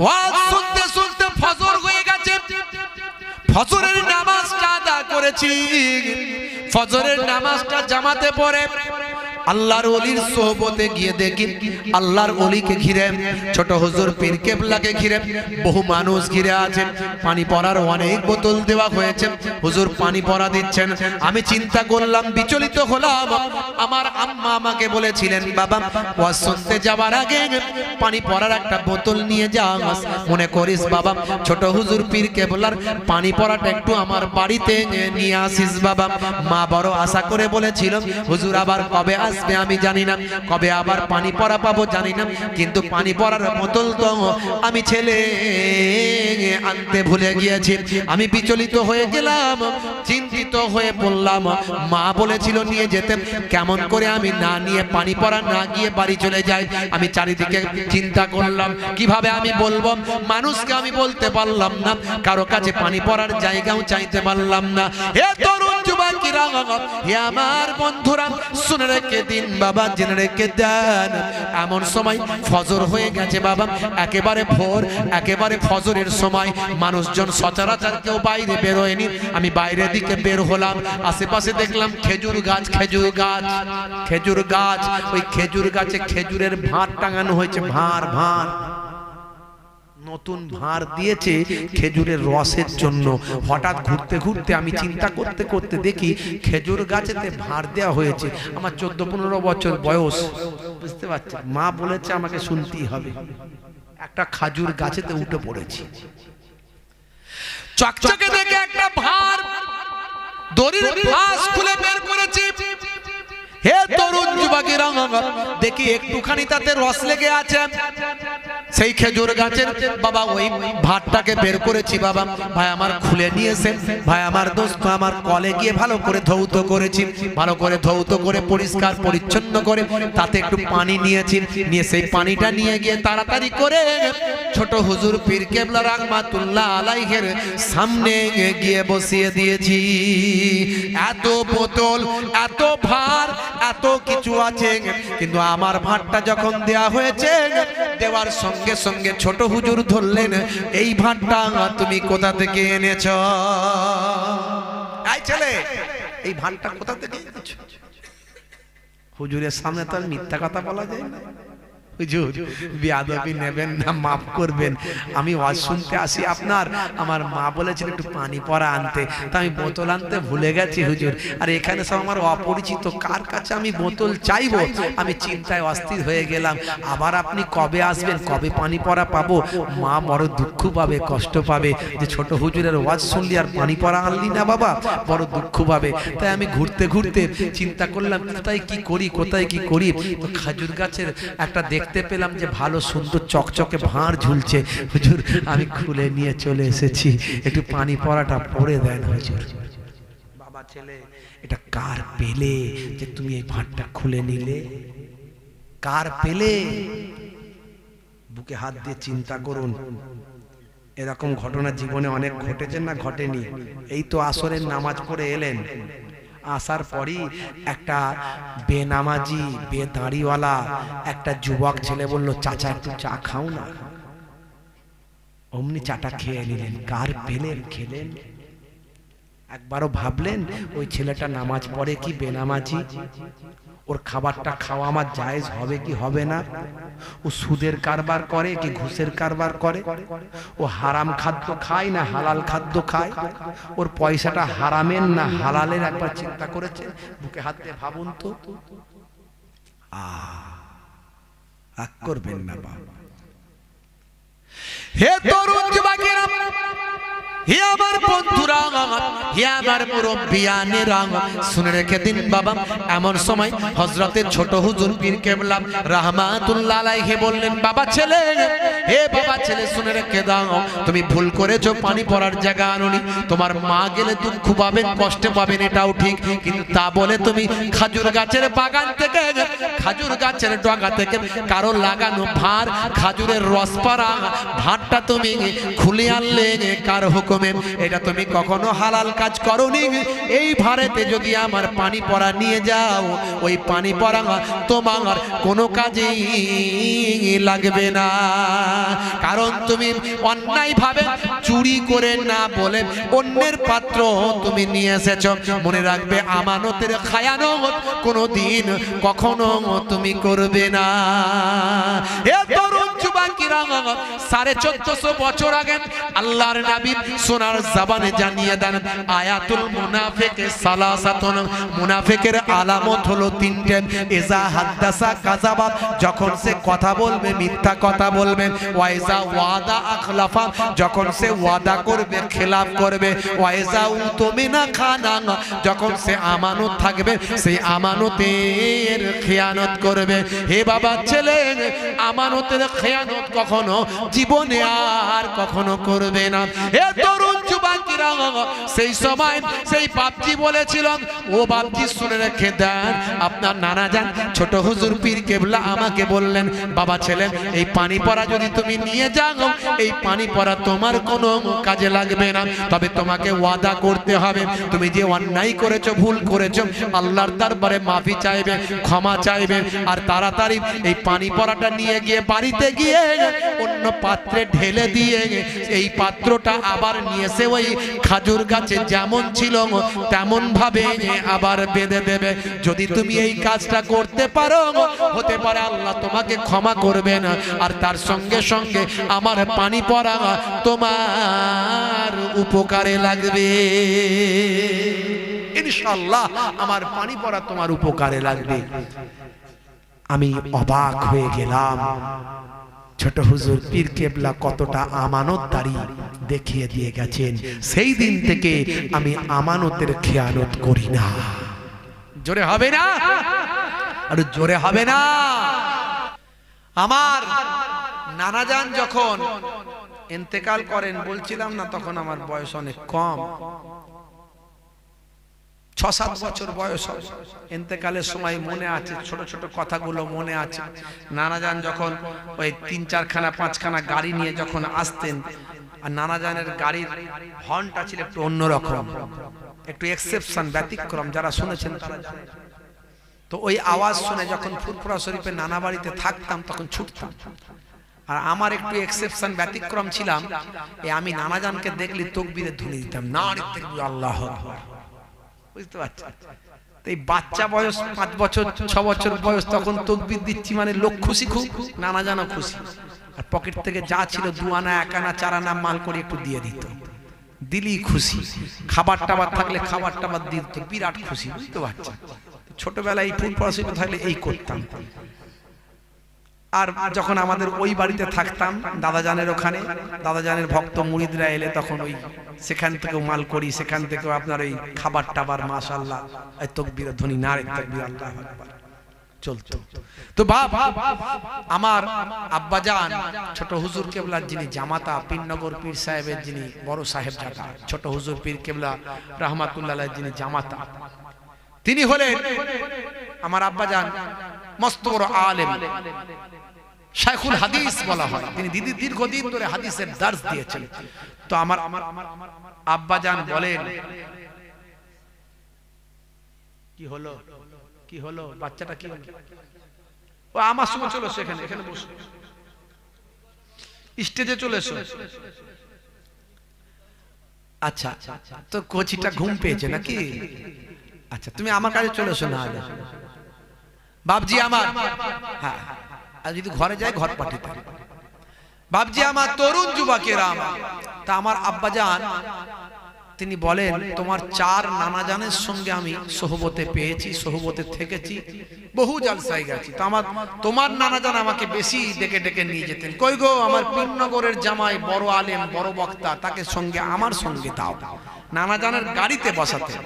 ওয়াজ শুনতে শুনতে ফজর হয়ে গেছে, ফজরের নামাজটা আদা করেছি, ফজরের নামাজটা জামাতে পড়ে আল্লাহর ওলির সোহবতে গিয়ে দেখি আল্লাহর ওলিকে ঘিরে ছোট হুজুর পীর কেবলাকে ঘিরে বহু মানুষ ঘিরে আছেন। পানি পড়ার অনেক বোতল দেওয়া হয়েছে, হুজুর পানি পড়া দিচ্ছেন। আমি চিন্তা করলাম, বিচলিত হলাম। আমার আম্মা আমাকে বলেছিলেন বাবা ওয়াজ শুনতে যাওয়ার আগে পানি পড়ার একটা বোতল নিয়ে যাস, মনে করিস বাবা ছোট হুজুর পীর কেবলার পানি পড়াটা একটু আমার বাড়িতে নিয়ে আসিস বাবা। মা বড় আশা করে বলেছিল হুজুর আবার কবে আসবে আমি জানি না, কবে আবার পানি পড়া পাবো জানি না, কিন্তু পানি পড়ার বোতল তো আমি ছেলে আনতে ভুলে গিয়েছি। আমি বিচলিত হয়ে গেলাম, চিন্তিত হয়ে পড়লাম। মা বলেছিল নিয়ে যেতে, কেমন করে আমি না নিয়ে পানি পড়া না গিয়ে বাড়ি চলে যাই। আমি চারিদিকে চিন্তা করলাম কিভাবে আমি বলবো, মানুষকে আমি বলতে পারলাম না, কারো কাছে পানি পড়ার জায়গাও চাইতে পারলাম না। হে তরুণ যুবকেরা, হে আমার বন্ধুরা, শুনে রেখে দিন বাবা, জেনে রেখে দেন এমন সময় ফজর হয়ে গেছে বাবা, একেবারে ভোর, একেবারে ফজরের সময়। মানুষজন সচরাচর কেউ বাইরে বের হয়নি। আমি বাইরের দিকে বের হলাম, আশেপাশে দেখলাম খেজুর গাছ, খেজুর গাছ, খেজুর গাছ। ওই খেজুর গাছে খেজুরের ভাঁড় টাঙানো হয়েছে, ভাঁড় ভাঁড় নতুন ভাঁড় দিয়েছে খেজুরের রসের জন্য। হঠাৎ ঘুরতে ঘুরতে আমি চিন্তা করতে করতে দেখি খেজুর গাছেতে ভাঁড় দেওয়া হয়েছে। আমার 14-15 বছর বয়স, বুঝতে পারছি। মা বলেছে আমাকে শুনতেই হবে। একটা খাজুর গাছেতে উঠে পড়েছি, চকচকে দেখে একটা ভাঁড় দড়ির ফাঁস খুলে বের করেছি। হে তরুণ যুবকেরা, দেখি একটুখানি তাতে রস লেগে আছে। সেই খেজুর গাছের বাবা ওই ভাতটাকে বের করেছি বাবা। ভাই আমার খুলে নিয়েছে, ভাই আমার দোস্ত আমার কলে গিয়ে ভালো করে ধৌত করেছি, ভালো করে ধৌত করে পরিষ্কার পরিচ্ছন্ন করে তাতে একটু পানি নিয়েছি, নিয়ে সেই পানিটা নিয়ে গিয়ে তাড়াতাড়ি করে ছোট হুজুর পীর কেবলা রাহমাতুল্লাহ আলাইহির সামনে গিয়ে বসিয়ে দিয়েছি। এত বোতল, এত ভার, এত কিছু আছে, কিন্তু আমার ভাতটা যখন দেয়া হয়েছে, দেওয়ার সঙ্গে সঙ্গে ছোট হুজুর ধরলেন, এই ভাতটা তুমি কোথা থেকে এনেছ? এই ছেলে, এই ভাতটা কোথা থেকে এনেছ? হুজুরের সামনে তো আর মিথ্যা কথা বলা যায় না। হুজুর বেয়াদবি নেবেন না, মাফ করবেন, আমি ওয়াজ শুনতে আসি আপনার। আমার মা বলেছিল একটু পানি পড়া আনতে, তা আমি বোতল আনতে ভুলে গেছি হুজুর। আর এখানে সব আমার অপরিচিত, কার কাছে আমি বোতল চাইবো? আমি চিন্তায় অস্থির হয়ে গেলাম। আবার আপনি কবে আসবেন, কবে পানি পড়া পাবো? মা বড় দুঃখ পাবে, কষ্ট পাবে যে ছোট হুজুরের ওয়াজ শুনলি আর পানি পড়া আনলি না বাবা, বড় দুঃখ পাবে। তাই আমি ঘুরতে ঘুরতে চিন্তা করলাম কোথায় কি করি, কোথায় কি করি। তো খাজুর গাছের একটা দেখতে পেলাম যে ভালো সুন্দর চকচকে ভাঁড় ঝুলছে। হুজুর আমি খুলে নিয়ে চলে এসেছি, একটু পানি পড়াটা পড়ে দেন হুজুর। বাবা ছেলে, এটা কার পেলে যে তুমি এই ভাঁড়টা খুলে নিলে? কার পেলে? বুকে হাত দিয়ে চিন্তা করুন। এরকম ঘটনা জীবনে অনেক ঘটেছে না ঘটেনি? এই তো আসরের নামাজ পড়ে এলেন, আসার পরই একটা বেনামাজি বেদাড়িওয়ালা একটা যুবক ছেলে বলল, চাচা একটু চা খাও না। অমনি চাটা খেয়ে নিলেন। কার পেলেন, খেলেন? একবারও ভাবলেন ওই ছেলেটা নামাজ পড়ে কি বেনামাজি? ওর খাবারটা খাওয়া আমার জায়েজ হবে কি হবে না? ও সুদের কারবার করে কি ঘুষের কারবার করে? ও হারাম খাদ্য খায় না হালাল খাদ্য খায়? ওর পয়সাটা হারামের না হালালের একবার চিন্তা করেছে? বুকে হাত দিয়ে ভাবুন তো। রাগ করবেন না বাবা। হে তরুণ যুবকেরা, হে আমার বন্ধুরা, হে আমার মুরব্বিয়ানেরা, শুনে রেখে দিন বাবা। এমন সময় হযরতে ছোট হুজুর পীর কেবলা রাহমাতুল্লাহ আলাইহি বললেন, বাবা ছেলে, হে বাবা ছেলে, শুনে রেখে দাও, তুমি ভুল করেছো, পানি পড়ার জায়গা আনোনি। তোমার মা গেলে দুঃখ পাবেন, কষ্ট পাবেন, এটাও ঠিক, কিন্তু তা বলে তুমি খাজুর গাছের বাগান থেকে, খাজুর গাছের ডগা থেকে কারো লাগানো ভার, খাজুরের রস পাড়া ভাতটা তুমি খুলে আনলে কার হুকুমে? এটা তুমি কখনো হালাল কাজ করোনি। এই ভারেতে যদি আমার পানি পড়া নিয়ে যাও, ওই পানি পড়া তোমার কোনো কাজেই লাগবে না, কারণ তুমি অন্যায়ভাবে চুরি করে না বলে অন্যের পাত্র তুমি নিয়ে এসেছো। মনে রাখবে, আমানতের খায়ানত কোনোদিন কখনো তুমি করবে না। এ তরুণ যুবকেরা, 1450 বছর আগে আল্লাহর নবী সোনার জবানে জানিয়ে দেন, আয়াতুল মুনাফিকে সালাসাতুন, মুনাফিকের আলামত হলো তিনটে। ইজা হাদাসা কাযাবা, যখন সে কথা বলবে মিথ্যা কথা বলবে। ওয়াইজা ওয়াদা আখলাফা, যখন সে ওয়াদা করবে খেলাফ করবে। ওয়াইজা উতমিনা খানা, যখন সে আমানত থাকবে সেই আমানতের খেয়ানত করবে। হে বাবা ছেলে, আমানতের খেয়ানত কখনো জীবনে আর কখনো করবে না। হে তরুণ যুবকেরা, সেই সময় সেই বাপজি বলেছিল, ও বাপজি শুনে রেখে দেন, আপনার নানা যান ছোট হুজুর পীর কেবলা আমাকে বললেন, বাবা ছেলে, এই পানি পড়া যদি তুমি নিয়ে যাও, এই পানি পড়া তোমার কোনো কাজে লাগবে না, তবে তোমাকে ওয়াদা করতে হবে, তুমি যে অন্যায় করেছো, ভুল করেছো, আল্লাহর দরবারে মাফি চাইবে, ক্ষমা চাইবে, আর তাড়াতাড়ি এই পানি পড়াটা নিয়ে গিয়ে বাড়িতে গিয়ে অন্য পাত্রে ঢেলে দিয়ে এই পাত্রটা আবার নিয়ে এসে ওই খাজুর গাছে যেমন ছিল তেমন ভাবে আবার বেঁধে দেবে। যদি তুমি এই কাজটা করতে পারো, হতে পারে আল্লাহ তোমাকে ক্ষমা করবে না, আর তার সঙ্গে সঙ্গে আমার পানি পড়া তোমার উপকারে লাগবে। ইনশাআল্লাহ আমার পানি পড়া তোমার উপকারে লাগবে। আমি অবাক হয়ে গেলাম, ছোট হুজুর পীর কেবলা কতটা আমানতদারি দেখিয়ে দিয়ে গেছেন। সেই দিন থেকে আমি আমানতের খেয়ানত করি না। জোরে হবে না? আর জোরে হবে না? আমার নানাজান যখন ইন্তেকাল করেন, বলছিলাম না তখন আমার বয়স অনেক কম, 6-7 বছর বয়স। ইন্তেকালের সময় মনে আছে, ছোট ছোট কথাগুলো মনে আছে। নানাজান যখন ওই 3-4খানা 5খানা গাড়ি নিয়ে যখন আসতেন, আর নানাজানের গাড়ির হর্নটা ছিল একটু অন্যরকম, একটু এক্সেপশন, ব্যতিক্রম, যারা শুনেছেন তারা জানেন। তো ওই আওয়াজ শুনে যখন ফুরফুরা শরীফের নানা বাড়িতে থাকতাম তখন ছুটতাম। আর আমার একটু এক্সেপশন, ব্যতিক্রম ছিলাম, আমি নানাজানকে দেখলে তাকবীরের ধ্বনি দিতাম, নারে তাকবীর, আল্লাহু আকবার। বুঝতে পারছেন? এই বাচ্চা বয়স 5 বছর 6 বছর বয়স, তখন তাকবীর দিচ্ছি মানে লোক খুশি, খুব নানাজানও খুশি। আর পকেট থেকে যা ছিল 2 আনা 1 আনা 4 আনা মাল করে একটু দিয়ে দিত, দিলি খুশি। খাবার টাবার থাকলে খাবার টাবার দিত, বিরাট খুশি। বুঝতে পারছেন? ছোটবেলায় ফুল পড়াশোনা থাকলে এই করতাম। আর যখন আমাদের ওই বাড়িতে থাকতাম দাদাজানের ওখানে, দাদাজানের ভক্ত মুরিদরা এলে তখন ওই সেখান থেকেও মাল করি, সেখান থেকেও আপনার ওই খাবার টাবার মাশাআল্লাহ এই তাকবীর ধ্বনি, নারে তাকবীর, আল্লাহু আকবার চলতো। তো আমার আব্বাজান ছোট হুজুর কেবলার যিনি জামাতা, পীরনগর পীর সাহেবের যিনি বড় সাহেব জাদা, ছোট হুজুর পীর কেবলা রাহমাতুল্লাহ আলাইহি যিনি জামাতা, তিনি হলেন আমার আব্বাজান মস্ত বড় আলেম, শাইখুল হাদিস বলা হয়। তিনি দীর্ঘদিন ধরে হাদিসের দার্স দিয়েছেন। তো আমার আব্বাজান বলেন, কি হলো কি হলো বাচ্চাটা কি হলো? ও আমার সঙ্গে চলে এসো, এখানে এখানে বসো, স্টেজে চলে এসো। আচ্ছা, তো কোচিটা ঘুম পেয়েছে নাকি? আচ্ছা, তুমি আমার কাছে চলে এসো। না বাপজি আমার, হ্যাঁ, আর যদি ঘরে যায় ঘর পাঠিয়ে, বাপজি আমার, তরুণ যুবকেরা আমার। তা আমার আব্বাজান তিনি বলেন তোমার 4 নানাজানের সঙ্গে আমি সোহবতে পেয়েছি, সোহবতে থেকেছি, বহু জলসায় গেছি, তো তোমার নানাজান আমাকে বেশি ডেকে ডেকে নিয়ে যেতেন। কই গো আমার পীরনগরের জামাই বড় আলেম বড় বক্তা, তাকে সঙ্গে আমার সঙ্গে দাও। নানাজানের গাড়িতে বসাতেন,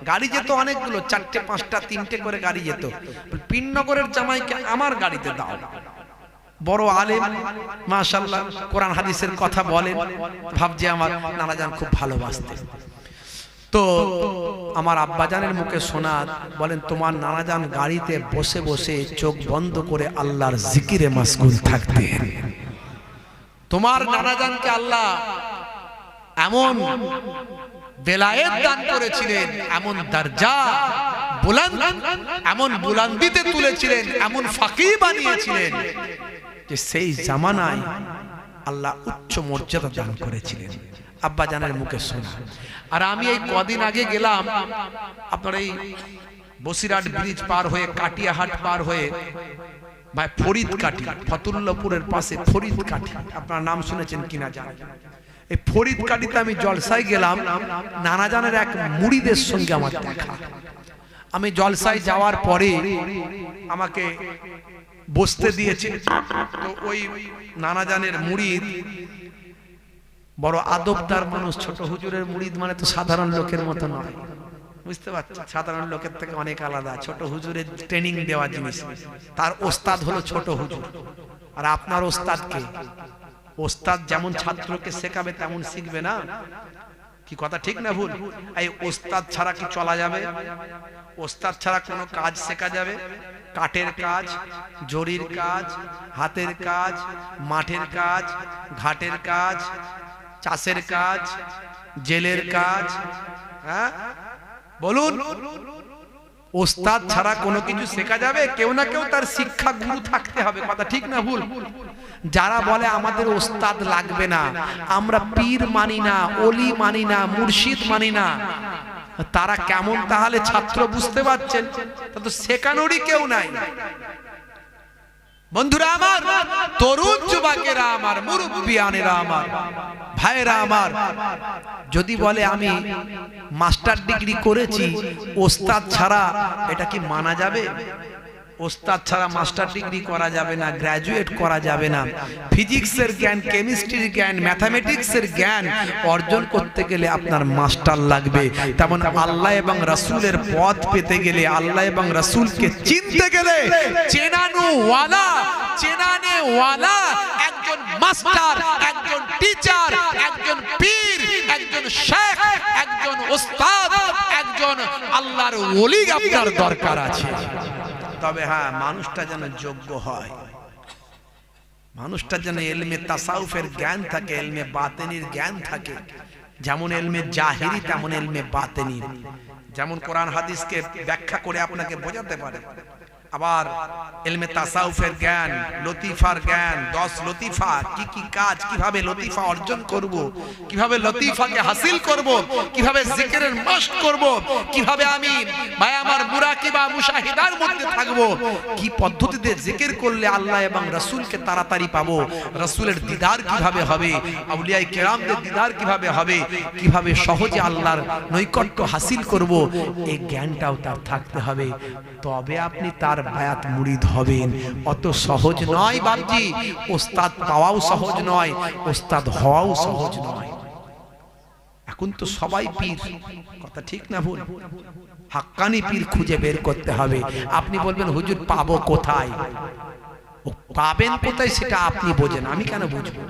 গাড়ি যেত অনেকগুলো, 4টে 5টা 3টে করে গাড়ি যেত। পীরনগরের জামাইকে আমার গাড়িতে দাও, বড় আলেম মাশাআল্লাহ, কোরআন হাদিসের কথা বলেন। ভাবছে আমার নানাজান খুব ভালোবাসতেন। তো আমার আব্বাজানের মুখে শোনা, বলেন তোমার নানাজান গাড়িতে বসে বসে চোখ বন্ধ করে আল্লাহর জিকিরে মাশগুল থাকতেন। তোমার নানাজানকে আল্লাহ এমন বেলায়েত দান করেছিলেন, এমন দরজা বুলন্দ, এমন বুলন্দিতে তুলেছিলেন, এমন ফাকিহ বানিয়েছিলেন যে সেই জামানায় আল্লাহ উচ্চ মর্যাদা দান করেছিলেন। আব্বাজানের মুখে শোনা। আর আমি এই কদিন আগে গেলাম আপনার এই বসিরহাট ব্রিজ পার হয়ে, কাটিয়াহাট পার হয়ে, ভাই ফরিদকাঠি, ফতুল্লাপুরের পাশে ফরিদকাঠি, আপনার নাম শুনেছেন কিনা জানেন। এই ফরিদকাঠিতে আমি জলসায় গেলাম, নানাজানের এক মুরিদের সঙ্গে আমার দেখা। আমি জলসায় যাওয়ার পরে আমাকে বসতে দিয়েছে। তো ওই নানাজানের মুরিদ বড় আদবদার মানুষ। ছোট হুজুরের মুরিদ মানে তো সাধারণ লোকের মতো নয়, বুঝতে পারছেন, সাধারণ লোকের থেকে অনেক আলাদা। ছোট হুজুরের ট্রেনিং দেওয়া জিনিস, তার ওস্তাদ হলো ছোট হুজুর। আর আপনার ওস্তাদ কে? ওস্তাদ যেমন ছাত্রকে শেখাবে তেমন শিখবে না, কি কথা ঠিক না ভুল? এই ওস্তাদ ছাড়া কি চলা যাবে? ওস্তাদ ছাড়া কোনো কাজ শেখা যাবে? কাঠের কাজ, জরির কাজ, হাতের কাজ, মাঠের কাজ, ঘাটের কাজ, চাষের কাজ, জেলের কাজ, হ্যাঁ বলুন, ওস্তাদ ছাড়া কোনো কিছু শেখা যাবে? কেউ না কেউ তার শিক্ষা গুরু থাকতে হবে, কথা ঠিক না ভুল? যারা বলে আমাদের ওস্তাদ লাগবে না, আমরা পীর মানি না, ওলি মানি না, মুর্শিদ মানি না, তারা কেমন তাহলে ছাত্র বুঝতে পারছেন? তা তো শেখানোরই কেউ নাই। বন্ধুরা আমার, তরুণ যুবকেরা আমার, মুরব্বিয়ানেরা আমার, ভাইরা আমার, যদি বলে আমি মাস্টার ডিগ্রি করেছি, ওস্তাদ ছাড়া এটা কি মানা যাবে? ওস্তাদ ছাড়া মাস্টার ডিগ্রি করা যাবে না, গ্র্যাজুয়েট করা যাবে না। ফিজিক্সের জ্ঞান, কেমিস্ট্রির জ্ঞান, ম্যাথামেটিক্সের জ্ঞান অর্জন করতে গেলে আপনার মাস্টার লাগবে। তেমন আল্লাহ এবং রাসূলের পথ পেতে গেলে, আল্লাহ এবং রাসূলকে চিনতে গেলে চেনানোওয়ালা, চেনানেওয়ালা একজন মাস্টার, একজন টিচার, একজন পীর, একজন শেখ, একজন ওস্তাদ, একজন আল্লাহর ওলি আপনার দরকার আছে। তবে হ্যাঁ, মানুষটা যেন যোগ্য হয়, মানুষটা যেন ইলমে তাসাউফের জ্ঞান থাকে, ইলমে বাতিনির জ্ঞান থাকে। যেমন ইলমে জাহিরি তেমন ইলমে বাতিনি, যেমন কোরআন হাদিসকে ব্যাখ্যা করে আপনাকে বোঝাতে পারে। আবার ইলমে তাসাউফের জ্ঞান, লতিফার জ্ঞান, 10 লতিফা, কি কি কাজ, কিভাবে লতিফা অর্জন করব, কিভাবে লতিফাকে হাসিল করব, কিভাবে জিকিরের মশক করব, কিভাবে আমি ভাই আমার মুরাকিবা মুশাহিদার মধ্যে থাকব, কি পদ্ধতিতে জিকির করলে আল্লাহ এবং রাসূলকে তাড়াতাড়ি পাবো, রাসূলের দিদার কিভাবে হবে, আউলিয়ায়ে কেরামদের দিদার কিভাবে হবে, কিভাবে সহজে আল্লাহর নৈকট্য হাসিল করব, এই জ্ঞানটাও তার থাকতে হবে। তবে আপনি তার বায়াত মুরিদ হবেন। অত সহজ নয় বাবজি, ওস্তাদ পাওয়াও সহজ নয়, ওস্তাদ হওয়াও সহজ নয়। এখন তো সবাই পীর, কথা ঠিক না ভুল? হাক্কানি পীর খুঁজে বের করতে হবে। আপনি বলবেন হুজুর পাবো কোথায়? পাবেন কোথায় সেটা আপনি বোঝেন, আমি কেন বুঝবো?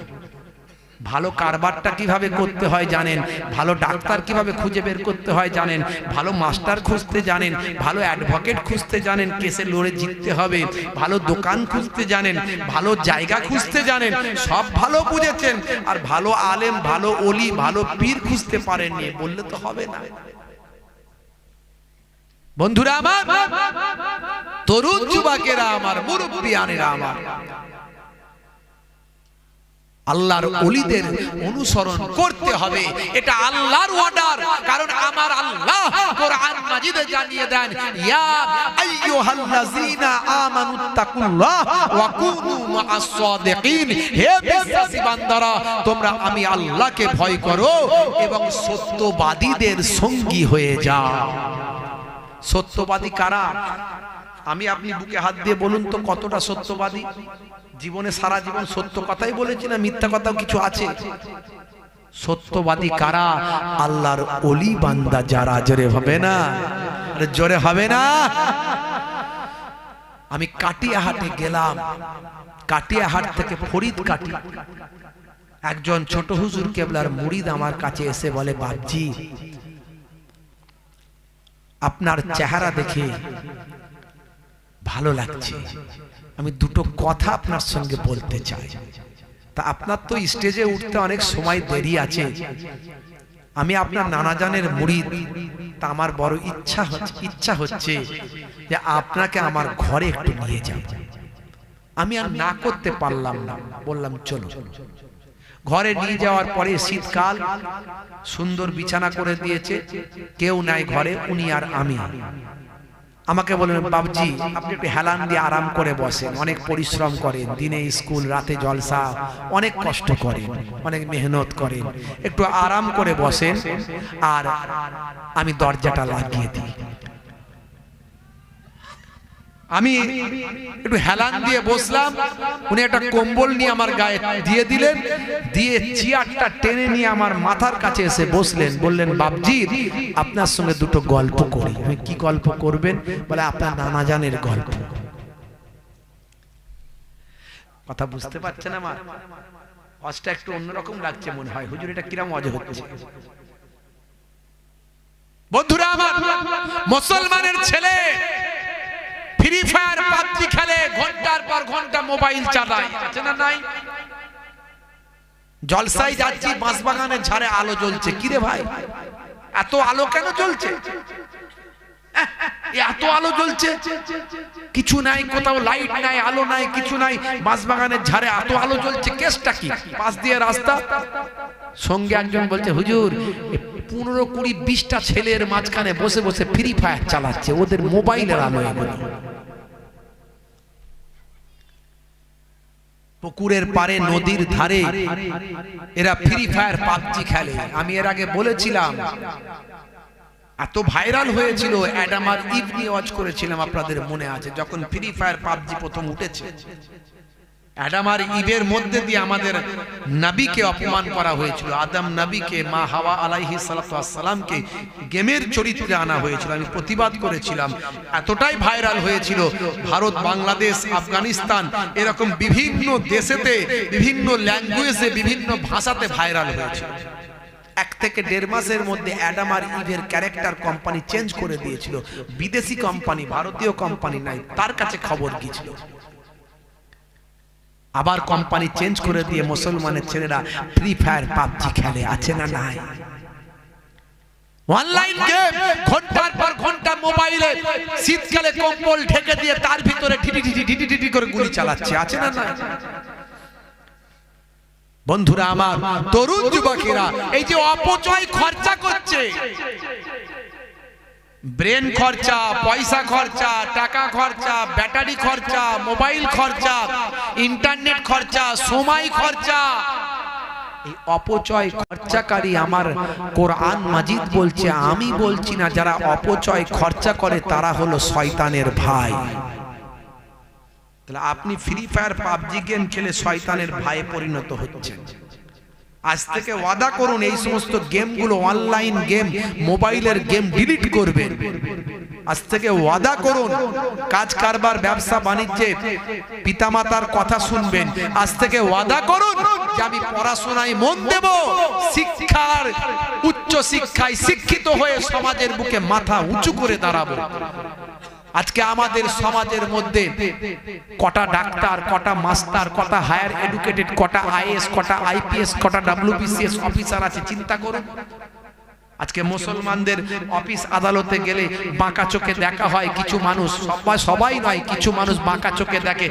ভালো কারবারটা কিভাবে করতে হয় জানেন, ভালো ডাক্তার কিভাবে খুঁজে বের করতে হয় জানেন, ভালো মাস্টার খুঁজতে জানেন, ভালো অ্যাডভোকেট খুঁজতে জানেন, কেসে লড়ে জিততে হবে, ভালো দোকান খুঁজতে জানেন, ভালো জায়গা খুঁজতে জানেন, সব ভালো বুঝেছেন। আর ভালো আলেম, ভালো ওলি, ভালো পীর খুঁজতে পারেননি, বললে তো হবে না। বন্ধুরা আমার, তরুণ যুবকেরা আমার, মুরব্বিয়ানেরা আমার, আল্লাহর ওলিদের অনুসরণ করতে হবে, এটা আল্লাহর অর্ডার। কারণ আমার আল্লাহ কোরআন মাজিদে জানিয়ে দেন, ইয়া আইয়ুহাল্লাযীনা আমানুত্তাকুল্লাহ ওয়া কুনু মা'আস সাদিকিন, হে বিশ্বাসী বান্দারা তোমরা আমি আল্লাহকে ভয় করো এবং সত্যবাদীদের সঙ্গী হয়ে যাও। সত্যবাদী কারা? আমি আপনি বুকে হাত দিয়ে বলুন তো কতটা সত্যবাদী? জীবনে সারা জীবন সত্য কথাই বলেছি না মিথ্যা কথাও কিছু আছে? সত্যবাদী কারা? আল্লাহর ওলি বান্দা যারা। জোরে হবে না? আরে জোরে হবে না? আমি কাটিয়াহাটে গেলাম, কাটিয়াহাট থেকে ফরিদ কাটি, একজন ছোট হুজুর কেবলার মুরিদ আমার কাছে এসে বলে, বাপজি আপনার চেহারা দেখে ভালো লাগছে, আমি দুটো কথা আপনার সঙ্গে বলতে চাই। তা আপনার তো স্টেজে উঠতে অনেক সময় দেরি আছে, আমি আপনার নানাজানের মুরিদ, তা আমার বড় ইচ্ছা হচ্ছে যে আপনাকে আমার ঘরে একটু নিয়ে যাব। আমি আর না করতে পারলাম না, বললাম চলো। ঘরে নিয়ে যাওয়ার পরে শীতকাল, সুন্দর বিছানা করে দিয়েছে, কেউ নাই ঘরে, উনি আর আমি। আমাকে বললেন, বাবজি আপনি একটু হেলান দিয়ে আরাম করে বসেন, অনেক পরিশ্রম করেন, দিনে স্কুল রাতে জলসা, অনেক কষ্ট করেন, অনেক মেহনত করেন, একটু আরাম করে বসেন আর আমি দরজাটা লাগিয়ে দিই। আমি একটু হেলান দিয়ে বসলাম, উনি একটা কম্বল নিয়ে আমার গায়ে দিয়ে দিলেন, দিয়ে চেয়ারটা টেনে নিয়ে আমার মাথার কাছে এসে বসলেন, বললেন, বাবজি আপনার সঙ্গে দুটো গল্প করি। আমি, কি গল্প করবেন? বলে, আপনার নানাজানের গল্প। কথা বুঝতে পারছেন আমার? অজটা একটু অন্যরকম লাগছে মনে হয়, হুজুর এটা কিরম অজ হচ্ছে? বন্ধুরা আমার, মুসলমানের ছেলে ফ্রি ফায়ার পাবজি খেলে, ঘন্টার পর ঘন্টা মোবাইল চালায়, আছে না নাই? জলসায় যাচ্ছি, বাঁশবাগানের ঝাড়ে আলো জ্বলছে, কিরে ভাই এত আলো কেন জ্বলছে? এত আলো জ্বলছে, কিছু নাই, কোথাও লাইট নাই, আলো নাই, কিছু নাই, বাঁশবাগানের ঝাড়ে এত আলো জ্বলছে, কেসটা কি? পাশ দিয়ে রাস্তা, সঙ্গে একজন বলছে, হুজুর 15-20টা ছেলের মাঝখানে বসে বসে ফ্রি ফায়ার চালাচ্ছে, ওদের মোবাইলের আলো এগুলো। পুকুরের পারে, নদীর ধারে এরা ফ্রি ফায়ার পাবজি খেলে। আমি এর আগে বলেছিলাম, এত ভাইরাল হয়েছিল, অ্যাডাম আর ইভ নিয়ে ওয়াজ করেছিলাম, আপনাদের মনে আছে? যখন ফ্রি ফায়ার পাবজি প্রথম উঠেছে, অ্যাডাম আর ইভের মধ্যে দিয়ে আমাদের নবীকে অপমান করা হয়েছিল, আদম নবীকে, মা হাওয়া আলাইহিস সালাতু ওয়াস সালামকে গেমের চরিত্রে আনা হয়েছিল। আমি প্রতিবাদ করেছিলাম, এতটাই ভাইরাল হয়েছিল, ভারত, বাংলাদেশ, আফগানিস্তান এরকম বিভিন্ন দেশেতে, বিভিন্ন ল্যাঙ্গুয়েজে, বিভিন্ন ভাষাতে ভাইরাল হয়েছিল। 1 থেকে 1.5 মাসের মধ্যে অ্যাডাম আর ইভের ক্যারেক্টার কোম্পানি চেঞ্জ করে দিয়েছিল, বিদেশি কোম্পানি, ভারতীয় কোম্পানি নাই, তার কাছে খবর গিয়েছিল। আবার কোম্পানি চেঞ্জ করে দিয়ে মুসলমানের ছেলেরা ফ্রি ফায়ার পাবজি খেলে, আছে না নাই? অনলাইন গেম, ঘন্টার পর ঘন্টা মোবাইলে, শীতকালে কম্বল ঢেকে দিয়ে তার ভিতরে ঢিটি করে গুলি চালাচ্ছে, আছে না নাই? বন্ধুরা আমার, তরুণ যুবকেরা এই যে অপচয় খরচা করছে, ব্রেন খরচা, পয়সা খরচা, টাকা খরচা, ব্যাটারি খরচা, মোবাইল খরচা, ইন্টারনেট খরচা, সময় খরচা, এই অপচয় খরচাকারী আমার কোরআন মাজিদ বলছে, আমি বলছি না, যারা অপচয় খরচা করে তারা হলো শয়তানের ভাই। তাহলে আপনি ফ্রি ফায়ার পাবজি গেম খেলে শয়তানের ভাইয়ে পরিণত হচ্ছেন। আজ থেকে ওয়াদা করুন, এই সমস্ত গেমগুলো, অনলাইন গেম, মোবাইলের গেম ডিলিট করবেন। আজ থেকে ওয়াদা করুন, কাজ কারবার, ব্যবসা বাণিজ্যে পিতামাতার কথা শুনবেন। আজ থেকে ওয়াদা করুন যে আমি পড়াশোনায় মন দেব, শিক্ষার, উচ্চ শিক্ষায় শিক্ষিত হয়ে সমাজের বুকে মাথা উঁচু করে দাঁড়াবো। আজকে আমাদের সমাজের মধ্যে কটা ডাক্তার, কটা মাস্টার, কটা হায়ার এডুকেটেড, কটা আইএস, কটা আইপিএস, কটা ডব্লিউবিসিএস অফিসার আছে, চিন্তা করুন। আজকে মুসলমানদের অফিস আদালতে গেলে বাঁকা চোখে দেখা হয় কিছু মানুষ, সবাই নয়, কিছু মানুষ বাঁকা চোখে দেখে,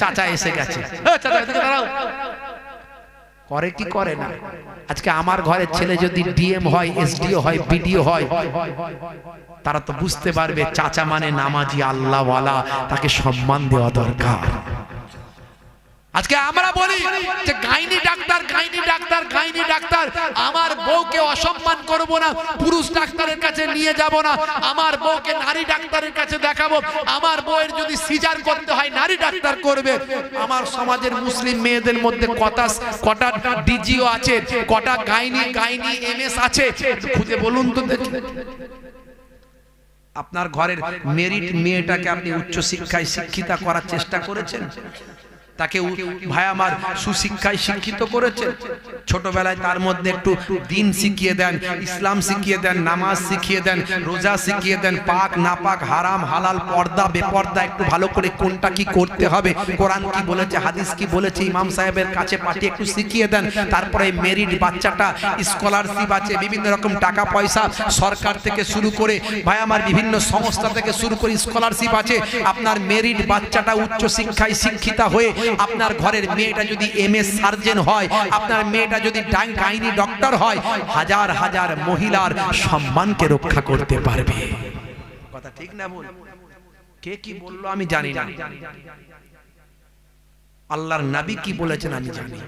চাচা এসে গেছে, দাঁড়াও, করে কি করে না? আজকে আমার ঘরের ছেলে যদি ডিএম হয়, এসডিও হয়, বিডিও হয়, তারা তো বুঝতে পারবে চাচা মানে নামাজি, আল্লাহওয়ালা, তাকে সম্মান দেওয়া দরকার। আজকে আমরা বলি যে গাইনি ডাক্তার অসম্মান করব না, পুরুষ ডাক্তারের কাছে নিয়ে যাব না, আমার বউকে নারী ডাক্তারের কাছে দেখাবো, আমার বউয়ের যদি সিজার করতে হয় নারী ডাক্তার করবে। আমার সমাজের মুসলিম মেয়েদের মধ্যে কটা ডিজিও আছে, কটা গাইনি এমএস আছে, খুঁজে বলুন তো দেখি। আপনার ঘরের মেরিট মেয়েটাকে আপনি উচ্চ শিক্ষায় শিক্ষিতা করার চেষ্টা করেছেন? তাকে ভাই আমার সুশিক্ষায় শিক্ষিত করেছেন? ছোটবেলায় তার মধ্যে একটু দিন শিখিয়ে দেন, ইসলাম শিখিয়ে দেন, নামাজ শিখিয়ে দেন, রোজা শিখিয়ে দেন, পাক নাপাক, হারাম হালাল, পর্দা বেপর্দা একটু ভালো করে কোনটা কি করতে হবে, কোরআন কি বলেছে, হাদিস কি বলেছে, ইমাম সাহেবের কাছে পাঠিয়ে একটু শিখিয়ে দেন। তারপরে মেরিট বাচ্চাটা, স্কলারশিপ আছে, বিভিন্ন রকম টাকা পয়সা সরকার থেকে শুরু করে ভাই আমার বিভিন্ন সংস্থা থেকে শুরু করে স্কলারশিপ আছে। আপনার মেরিট বাচ্চাটা উচ্চ শিক্ষায় শিক্ষিতা হয়ে আপনার ঘরের মেয়েটা যদি এমএস সার্জন হয়, আপনার মেয়েটা যদি গাইনি ডক্টর হয়, হাজার হাজার মহিলার সম্মানকে রক্ষা করতে পারবে। কথা ঠিক না বল? কে কি বললো আমি জানি না, আল্লাহর নবী কি বলেছেন আমি জানি।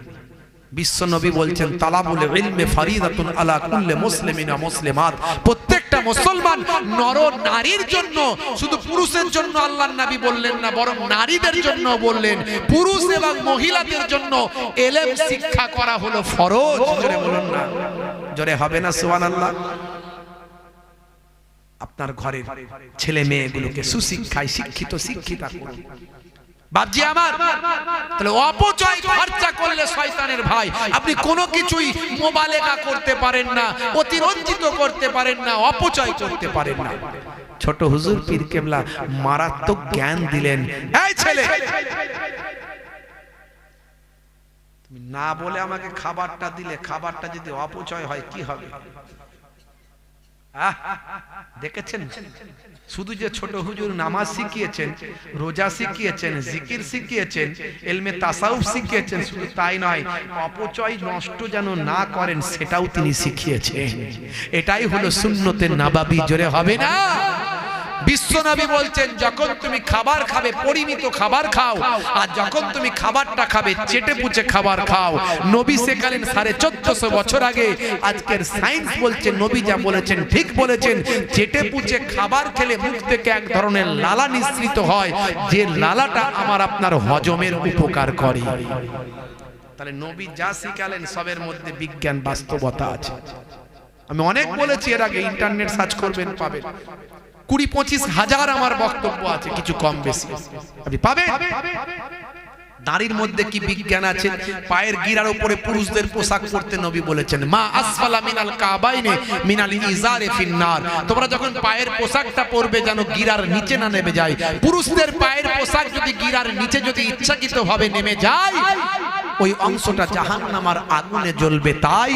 বিশ্ব নবী বলছেন তালাবুল ইলমি ফরিদাতুন আলা কুল্লি মুসলিমিন ওয়া মুসলিমাত। প্রত্যেকটা মুসলমান নর নারীর জন্য, শুধু পুরুষের জন্য আল্লাহর নবী বললেন না, বরং নারীদের জন্য বললেন। পুরুষ এবং মহিলাদের জন্য ইলম শিক্ষা করা হলো ফরজ। জোরে বলুন না, জোরে হবে না সুবহানাল্লাহ। আপনার ঘরের ছেলে মেয়েগুলোকে সুশিক্ষায় শিক্ষিতা করুন। বাপজি আমার, তাহলে অপচয় খরচা করলে শয়তানের ভাই। আপনি কোনো কিছুই মোবালেগা করতে পারেন না, অতিরঞ্জিত করতে পারেন না, অপচয় করতে পারেন না। ছোট হুজুর পীর কেবলা মারাত্মক জ্ঞান দিলেন। এই ছেলে, তুমি না বলে আমাকে খাবারটা দিলে, খাবারটা যদি অপচয় হয় কি হবে? দেখেছেন? শুধু যে ছোট হুজুর নামাজ শিখিয়েছেন, রোজা শিখিয়েছেন, জিকির শিখিয়েছেন, ইলমে তাসাউফ শিখিয়েছেন, শুধু তাই নয়, অপচয় নষ্ট যেন না করেন সেটাও তিনি শিখিয়েছেন। এটাই হলো সুন্নতে নববী। জোরে হবে না? বিশ্বনবী বলছেন যখন তুমি খাবার খাবে পরিমিত খাবার খাও, আর যখন তুমি খাবারটা খাবে চেটে পুচে খাবার খাও। নবী শেখালেন 1450 বছর আগে। আজকের সায়েন্স বলছে নবী যা বলেছেন ঠিক বলেছেন। চেটে পুচে খাবার খেলে মুখ থেকে এক ধরনের লালা নিঃসৃত হয়, যে লালাটা আমার আপনার হজমের উপকার করে। তাহলে নবী যা শিখালেন সবের মধ্যে বিজ্ঞান বাস্তবতা আছে। আমি অনেক বলেছি এর আগে, ইন্টারনেট সার্চ করবেন পাবেন। 20-25 হাজার আমার বক্তব্য আছে, কিছু কম বেশি আপনি পাবেন। নারীর মধ্যে কি বিজ্ঞান আছে? পায়ের গিরার উপরে পুরুষদের পোশাক পরতে নবী বলেছেন, মা আসফালা মিনাল কাবাইনে মিনাল ইজারে ফিন্নার। তোমরা যখন পায়ের পোশাকটা পরবে যেন গিরার নিচে না নেমে যায়। পুরুষদের পায়ের পোশাক যদি গিরার নিচে যদি ইচ্ছাকৃতভাবে নেমে যায়, ওই অংশটা জাহান্নামের আগুনে জ্বলবে। তাই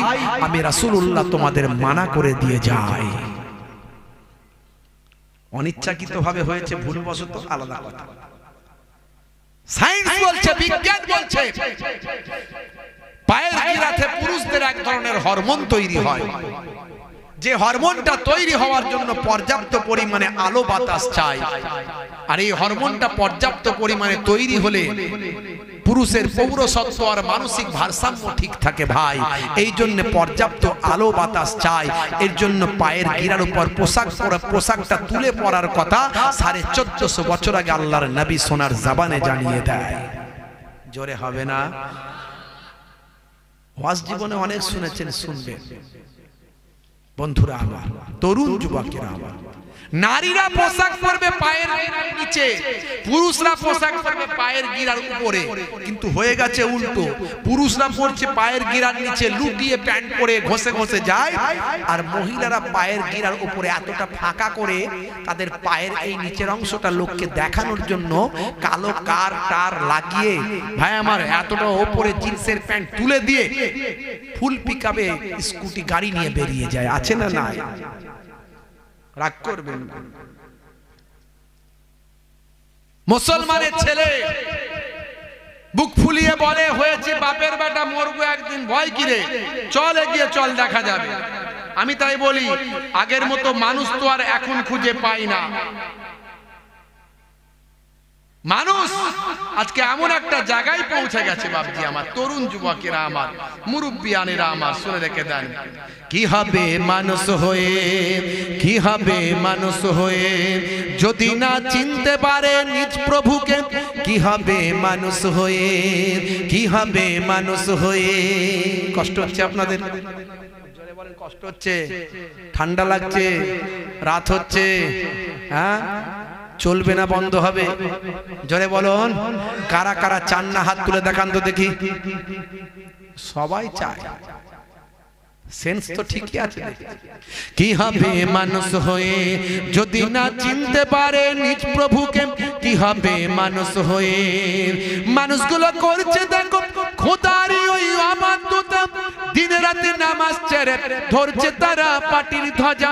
আমি রাসূলুল্লাহ তোমাদের মানা করে দিয়ে যাই। অনিচ্ছাকৃতভাবে হয়েছে, ভুলবশত, আলাদা কথা। সায়েন্স বলছে, বিজ্ঞান বলছে, পায়ের গিরাতে পুরুষদের এক ধরনের হরমোন তৈরি হয়, যে হরমোনটা তৈরি হওয়ার জন্য পর্যাপ্ত পরিমাণে আলো বাতাস চাই। আর এই হরমোনটা পর্যাপ্ত পরিমাণে তৈরি হলে পুরুষের পৌরসত্ব আর মানসিক ভারসাম্য ঠিক থাকে ভাই। এই জন্য পর্যাপ্ত আলো বাতাস চাই। এর জন্য পায়ের গিরার উপর পোশাকটা তুলে পরার কথা 1450 বছর আগে আল্লাহর নবী সোনার জবানে জানিয়ে দেয়। জোরে হবে না? ওয়াজ জীবনে অনেক শুনেছেন, শুনবেন বন্ধুরা আমার, তরুণ যুবকেরা আমার। নারীরা পোশাক পরবে পায়ের গিরার নিচে, পুরুষরা পোশাক পরবে পায়ের গিরার উপরে। কিন্তু হয়ে গেছে উল্টো, পুরুষরা পরছে পায়ের গিরার নিচে, লুটিয়ে প্যান্ট পরে ঘষে ঘষে যায়, আর মহিলারা পায়ের গিরার উপরে এতটা ফাঁকা করে তাদের পায়ের এই নিচের অংশটা লোককে দেখানোর জন্য কালো কার লাগিয়ে ভাই আমার এতটা উপরে জিন্সের প্যান্ট তুলে দিয়ে ফুল পিকআপে স্কুটি গাড়ি নিয়ে বেরিয়ে যায়। আছে না? নাই? রাগ করবেন না। মুসলমানের ছেলে বুক ফুলিয়ে বলে, হয়েছে বাপের বেটা, মরবো একদিন, ভয় কি রে, চল এগিয়ে চল, দেখা যাবে। আমি তাই বলি, আগের মতো মানুষ তো আর এখন খুঁজে পাই না। মানুষ আজকে এমন একটা জায়গায় পৌঁছে গেছে বাপজি আমার, তরুণ যুবকেরা আমার, মুরব্বিয়ানেরা আমার, শুনে রেখে দেন। কি হবে মানুষ হয়ে, কি হবে মানুষ হয়ে যদি না চিনতে পারে নিজ প্রভুকে? কি হবে মানুষ হয়ে, কি হবে মানুষ হয়ে? কষ্ট হচ্ছে আপনাদের? জোরে বলেন, কষ্ট হচ্ছে? ঠান্ডা লাগছে? রাত হচ্ছে? হ্যাঁ, চলবে না, বন্ধ হবে? জোরে বলুন, কারা কারা চান না হাত তুলে দেখান তো দেখি। সবাই চায়, সেন্স তো ঠিকই আছে। কি হবে মানুষ হয়ে যদি না চিনতে পারে নিজ প্রভুকে? কি হবে মানুষ হয়ে? মানুষগুলো করছে দেখো খোদারি ওই অবাধ্যতা, দিনে রাতে নামাজ ছেড়ে ধরছে তারা পাটির ধ্বজা।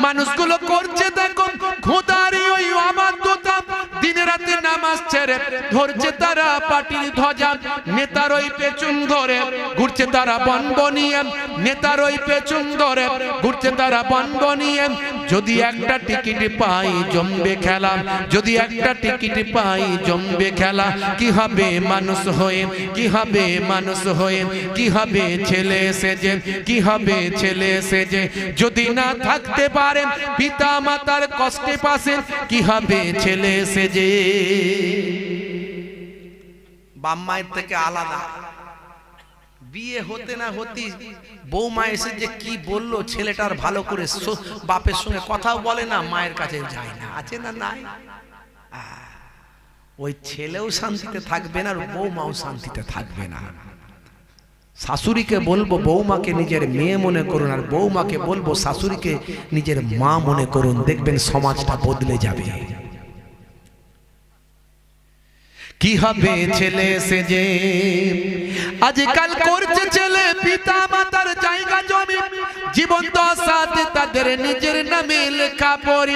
মানুষগুলো করছে দেখো খোদারি ওই অবাধ্যতা, দিনে রাতে নামাজ ছেড়ে ধরছে তারা পাটির ধ্বজা। নেতার ওই পেছন ধরে ঘুরছে তারা বনবনিয়ে, নেতার ওই পেছন ধরে ঘুরছে তারা বনবনিয়ে। যদি একটা টিকিট পাই জমবে খেলা, যদি একটা টিকিট পাই জমবে খেলা। কি হবে মানুষ হয়ে, কি হবে মানুষ হয়ে, কি হবে ছেলে সেজে, কি হবে ছেলে সেজে যদি না থাকতে পারে পিতা মাতার কষ্টে পাশে? কি হবে ছেলে সেজে? বাপ মায়ের থেকে আলাদা, বিয়ে হতে না হতে বৌমা এসে যে কি বললো, ছেলেটার ভালো করে বাপের সঙ্গে কথাও বলে না, মায়ের কাছে যায় না, আছে না নাই? ওই ছেলেও শান্তিতে থাকবে না আর বৌমাও শান্তিতে থাকবে না। শাশুড়িকে বলবো বৌমাকে নিজের মেয়ে মনে করুন, আর বৌমাকে বলবো শাশুড়িকে নিজের মা মনে করুন, দেখবেন সমাজটা বদলে যাবে। কি হবে ছেলে সেজে আজকাল করছে ছেলে পিতা মাতার জায়গা জমি, জীবন দশাতে তাদের নিজের নামে লেখা পড়ে।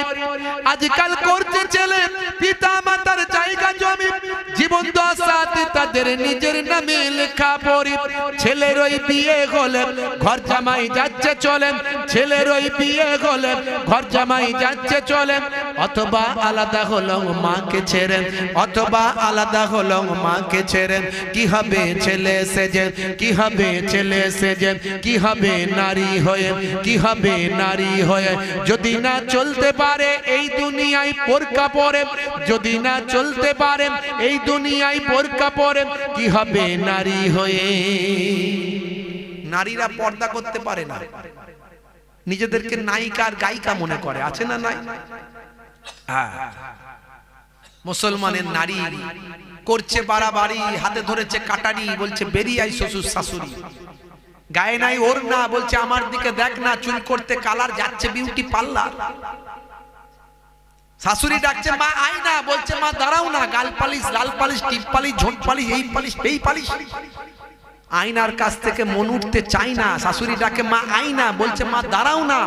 আজকাল করছে ছেলে পিতা মাতার জায়গা জমি, জীবন দশাতে তাদের নিজের নামে লেখা পড়ে। ছেলের ওই বিয়ে হলে ঘর জামাই যাচ্ছে চলে, ছেলের ওই বিয়ে হলে ঘর জামাই যাচ্ছে চলে। অথবা আলাদা হলো মাকে ছেড়ে, অথবা আলাদা হলো মাকে ছেড়ে। কি হবে ছেলে সেজে, কি হবে ছেলে সেজে, কি হবে নারী হয়ে, কি হবে নারী হয়ে যদি না চলতে পারে এই দুনিয়ায় বোরকা পরে? যদি না চলতে পারে এই দুনিয়ায় বোরকা পরে, কি হবে নারী হয়ে? নারীরা পর্দা করতে পারে না, নিজেদেরকে নায়িকা আর গায়িকা মনে করে, আছে না নাই? মুসলমানের নারী করছে বাড়াবাড়ি, হাতে ধরেছে কাটারি, বলছে বেরিয়ে আই শ্বশুর শাশুড়ি। গায়ে নাই ওর না, বলছে আমার দিকে দেখ না, চুল করতে কালার, যাচ্ছে বিউটি পার্লার। শাশুড়ি ডাকছে মা আই না, বলছে মা দাঁড়াও না, গাল পালিশ, লাল পালিশ, টিপ পালিশ, ঝোঁট পালিশ, এই পালিশ, এই পালিশ। আয়নার কাছ থেকে মন উঠতে চাই না, শাশুড়ি ডাকে মা আয়না, বলছে মা দাঁড়াও না,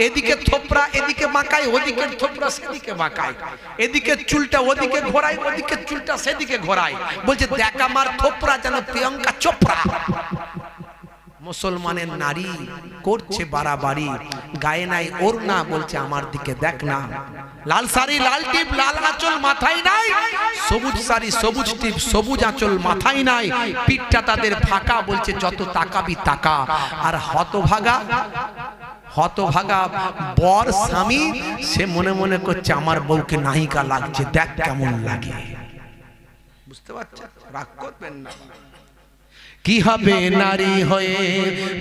এদিকে থোপরা এদিকে মাকাই, ওদিকে থোপরা সেদিকে মাকাই, এদিকে চুলটা ওদিকে ঘোরাই, ওদিকে চুলটা সেদিকে ঘোরাই, বলছে দেখ আমার থোপরা যেন প্রিয়ঙ্কা চোপড়া। মুসলমানের নারী করছে বাড়াবাড়ি, গায়ে নাই ওর না, বলছে আমার দিকে দেখ না। লাল শাড়ি লাল টিপ লাল আঁচল মাথায় নাই, সবুজ শাড়ি সবুজ টিপ সবুজ আঁচল মাথায় নাই, পিঠটা তাদের ফাঁকা, বলছে যত তাকাবি তাকা। আর হতভাগা, হতভাগা বর স্বামী, সে মনে মনে করছে আমার বউকে নায়িকা লাগছে, দেখ কেমন লাগে। বুঝতে পারছেন? রাগ করবেন না। কি হবে নারী হয়ে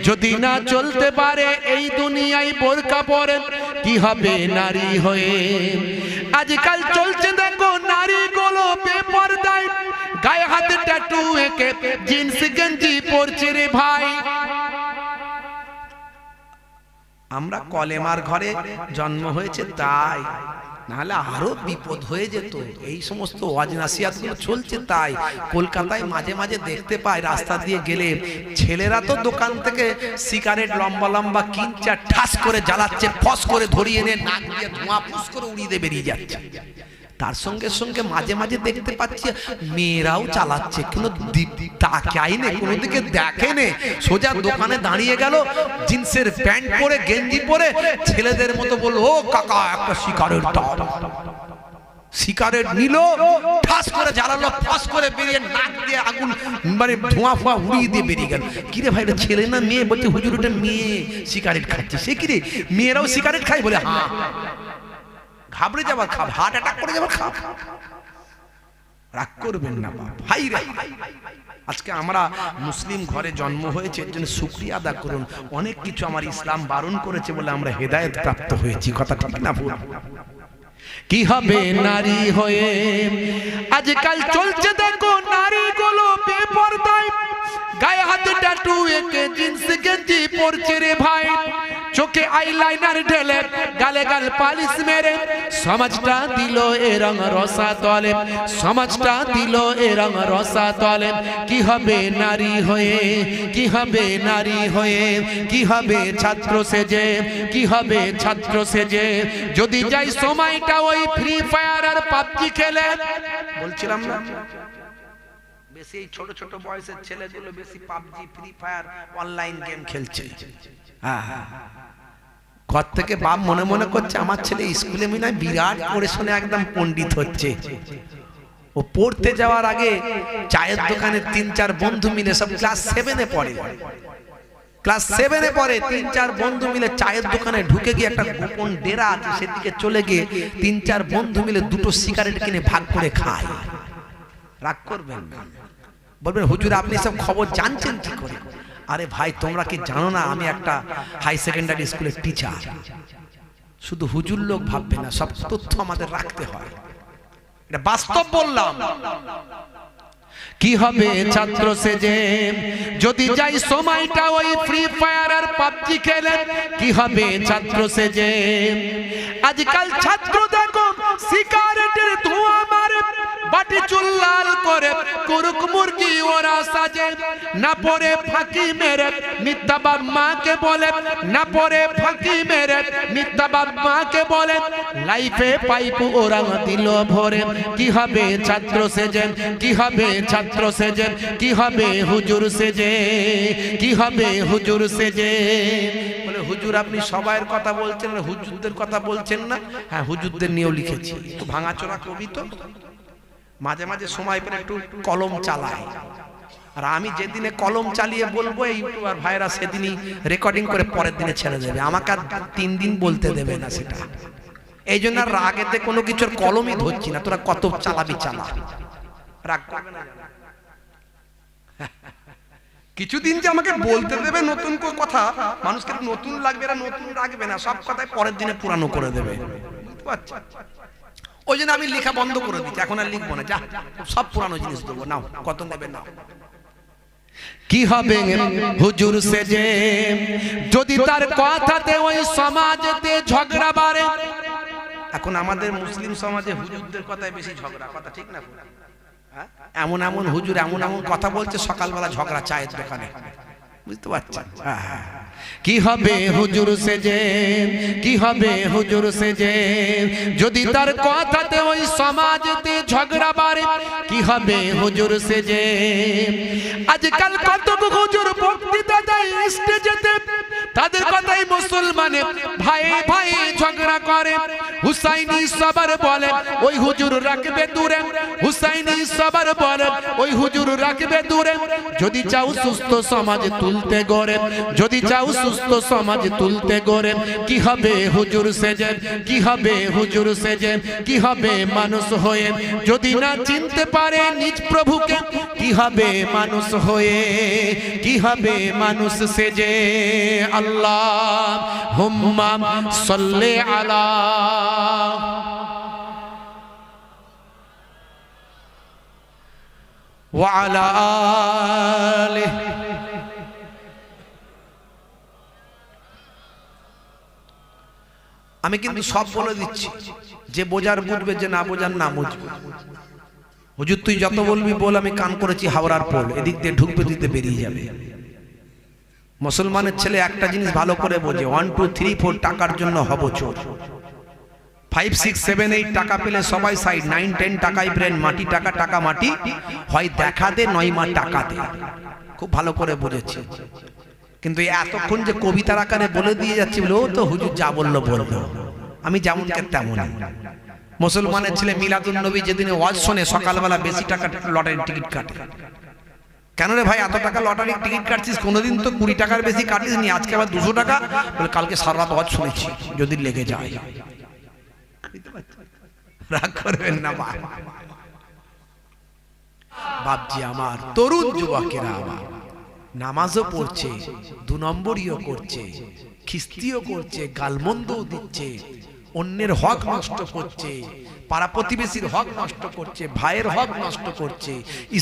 যদি না চলতে পারে এই দুনিয়ায় বোরকা পরে? কি হবে নারী হয়ে? আজকাল চলছে দেখো নারী গুলো বেপরদায়, গায়ে হাতে ট্যাটু এঁকে জিন্স গেঞ্জি পরছে রে ভাই। আমরা কলেমার ঘরে জন্ম হয়েছে তাই, নাহলে আরো বিপদ হয়ে যেত। এই সমস্ত ওয়াজ নাসিহাত গুলো চলছে তাই। কলকাতায় মাঝে মাঝে দেখতে পাই রাস্তা দিয়ে গেলে ছেলেরা তো দোকান থেকে সিগারেট লম্বা লম্বা কিনছে, ঠাস করে জ্বালাচ্ছে, ফস করে ধরিয়ে এনে নাক দিয়ে ধোঁয়া ফুস করে উড়িয়ে দিয়ে বেরিয়ে যাচ্ছে। তার সঙ্গে সঙ্গে মাঝে মাঝে দেখতে পাচ্ছি মেয়েরাও চালাচ্ছে, কোনো তাকাই নেই, কোনো দিকে দেখে নে, সোজা দোকানে দাঁড়িয়ে গেল, জিন্সের প্যান্ট পরে গেঞ্জি পরে ছেলেদের মতো বলল ও কাকা একটা সিগারেট দাও। সিগারেট নিল, ঠাস করে জ্বালালো, ফাঁস করে বেরিয়ে নাক দিয়ে আগুন মানে ধোঁয়া ফোঁয়া উড়িয়ে দিয়ে বেরিয়ে গেল। কিরে ভাই, এটা ছেলে না মেয়ে? বলছে হুজুর ওটা মেয়ে সিগারেট খাচ্ছে। সে কিরে, মেয়েরাও সিগারেট খায়? বলে হ্যাঁ। ঘাবড়ে যাবার খাব, হার্ট অ্যাটাক করে যাবার খাব। রাগ করবেন না ভাই রে। আজকে আমরা মুসলিম ঘরে জন্ম হয়েছে, এর জন্য শুকরিয়া আদা করুন। অনেক কিছু আমার ইসলাম বারণ করেছে বলে আমরা হেদায়েত প্রাপ্ত হয়েছি। কথা ঠিক না ভুল? কি হবে নারী হয়ে, আজকাল চলছে দেখো নারীগুলো বেপরদায়, গায়ে হাতে ট্যাটু এঁকে জিন্স গেঞ্জি পরছে রে ভাই, চোখে আইলাইনার ঢেলে গালে গাল পালিশ মেরে সমাজটা দিল এ রং রসা তলে, সমাজটা দিল এ রং রসা তলে। কি হবে নারী হয়ে, কি হবে নারী হয়ে, কি হবে ছাত্র সেজে, কি হবে ছাত্র সেজে, যদি যাই সময়টা ওই ফ্রি ফায়ার আর পাবজি খেলে। বলছিলাম না বেশি এই ছোট ছোট বয়সের ছেলেগুলো বেশি PUBG free fire online game খেলছে। হ্যাঁ, ঘর থেকে বাপ মনে মনে করছে আমার ছেলে স্কুলে মিনা বিরাট পড়ে শুনে একদম পণ্ডিত হচ্ছে। ও পড়তে যাওয়ার আগে চায়ের দোকানে 3-4 বন্ধু মিলে, সব ক্লাস 7-এ পড়ে, ক্লাস 7-এ পড়ে, 3-4 বন্ধু মিলে চায়ের দোকানে ঢুকে গিয়ে একটা গোপন ডেরা আছে সেদিকে চলে গিয়ে 3-4 বন্ধু মিলে 2টো সিগারেট কিনে ভাগ করে খায়। রাগ করবেন না, বলবেন হুজুর আপনি সব খবর জানছেন কি করে? আরে ভাই তোমরা কি জানো না আমি একটা হাই সেকেন্ডারি স্কুলের টিচার? শুধু হুজুর লোক ভাববে না, সব তথ্য আমাদের রাখতে হয়, এটা বাস্তব বললাম। কি হবে ছাত্র সেজে, যদি যাই সময়টা ওই ফ্রি ফায়ার আর পাবজি খেলে, কি হবে ছাত্র সেজে। আজকাল ছাত্র দেখো সিগারেটের ধোঁয়া মারে, বাটি চুল লাল করে কুরুক মুরগি ওরা সাজে, না পরে ফাঁকি মেরে মিথ্যা বাপ মাকে বলে, না পরে ফাঁকি মেরে মিথ্যা বাপ মাকে বলে, লাইফে পাইপ ওরা দিল ভরে। কি হবে ছাত্র সেজে, কি হবে ছাত্র সেজে, কি হবে হুজুর সেজে, কি হবে হুজুর সেজে। বলে হুজুর আপনি সবাইয়ের কথা বলছেন, হুজুরদের কথা বলছেন না? হ্যাঁ হুজুরদের নিয়েও লিখেছি, একটু ভাঙাচোরা কবি তো, মাঝে মাঝে সময় পেলে একটু কলম চালায়। আর আমি যেদিনে কলম চালিয়ে বলবো এই ইউটিউবার ভাইরা সেদিনই রেকর্ডিং করে পরের দিনে ছেড়ে দেবে, আমাকে আর 3 দিন বলতে দেবে না সেটা। এই জন্য আর রাগেতে কোনো কিছুর কলমই ধরছি না, তোরা কত চালাবি চালা, রাগ করবে না। কিছুদিন যে আমাকে বলতে দেবে নতুন কোন কথা, মানুষকে নতুন লাগবে না, নতুন রাখবে না, সব কথাই পরের দিনে পুরানো করে দেবে, বুঝতে পারছো? ওই জন্য আমি লেখা বন্ধ করে দিচ্ছি, এখন আর লিখবো না, যা সব পুরানো জিনিস দেবো, নাও কত নেবে নাও। কি হবে হুজুর সেজে, যদি তার কথাতে ওই সমাজেতে ঝগড়া বাড়ে। এখন আমাদের মুসলিম সমাজে হুজুরদের কথায় বেশি ঝগড়া, কথা ঠিক না? এমন এমন হুজুর এমন এমন কথা বলছে, সকালবেলা ঝগড়া চায়ের দোকানে, বুঝতে পারছেন? কি হবে হুজুর সেজে, কি হবে হুজুর সেজে, যদি তার কথাতে ওই সমাজেতে ঝগড়া বাড়ে। কি হবে হুজুর সেজে। আজকাল কত হুজুর বক্তৃতা দেয় স্টেজেতে, তাদের কথাই মুসলমানে ভাই ভাই ঝগড়া করে। হুসাইনি সবার বলে ওই হুজুর রাখবে দূরে, হুসাইনি সবার বলে ওই হুজুর রাখবে দূরে। যদি চাও সুস্থ সমাজ তুলতে গড়ে, যদি চাও সুস্থ সমাজ তুলতে গড়ে, কি হবে হুজুর সেজে, কি হবে হুজুর সেজে, কি হবে মানুষ হয়ে, যদি না চিনতে পারে নিজ প্রভুকে। কি হবে মানুষ হয়ে, কি হবে মানুষ সেজে। আল্লাহুম্মা সাল্লি আলা ওয়া আলা আলিহি। আমি কিন্তু সব বলে দিচ্ছি, যে বোঝার বুঝবে, যে না বোঝার না বুঝবে। হুজুর তুই যত বলবি বল, আমি কান করেছি হাওড়ার পোল, এদিক দিয়ে ঢুকবে দিতে বেরিয়ে যাবে। মুসলমানের ছেলে একটা জিনিস ভালো করে বোঝে, 1 2 3 4 টাকার জন্য হব চোর। 5 6 7 8 টাকা পেলে সবাই সাইড, 9 10 টাকাই ব্রেন, মাটি টাকা টাকা মাটি, হয় দেখা দে নয় মা টাকা দে। খুব ভালো করে বুঝেছি, কিন্তু এতক্ষণ যে কবিতার আকারে বলে দিয়ে যাচ্ছি, বলে ও তো হুজুর যা বললো বললো, আমি যেমন তেমন। মুসলমানের ছেলে মিলাদুন নবী যেদিনে ওয়াজ শোনে সকালবেলা বেশি টাকা লটারির টিকিট কাটে। কেন রে ভাই এত টাকা লটারির টিকিট কাটছিস? কোনোদিন তো 20 টাকার বেশি কাটিস নি, আজকে আবার 200 টাকা। বলে কালকে সারা রাত ওয়াজ শুনেছি, যদি লেগে যায়। রাগ করবেন না বাপজি আমার, তরুণ যুবকেরা আমার নামাজও পড়ছে, 2 নম্বরইও করছে, খিস্তিও করছে, গালমন্দও দিচ্ছে, অন্যের হক নষ্ট করছে, পাড়া প্রতিবেশীর হক নষ্ট করছে, ভাইয়ের হক নষ্ট করছে,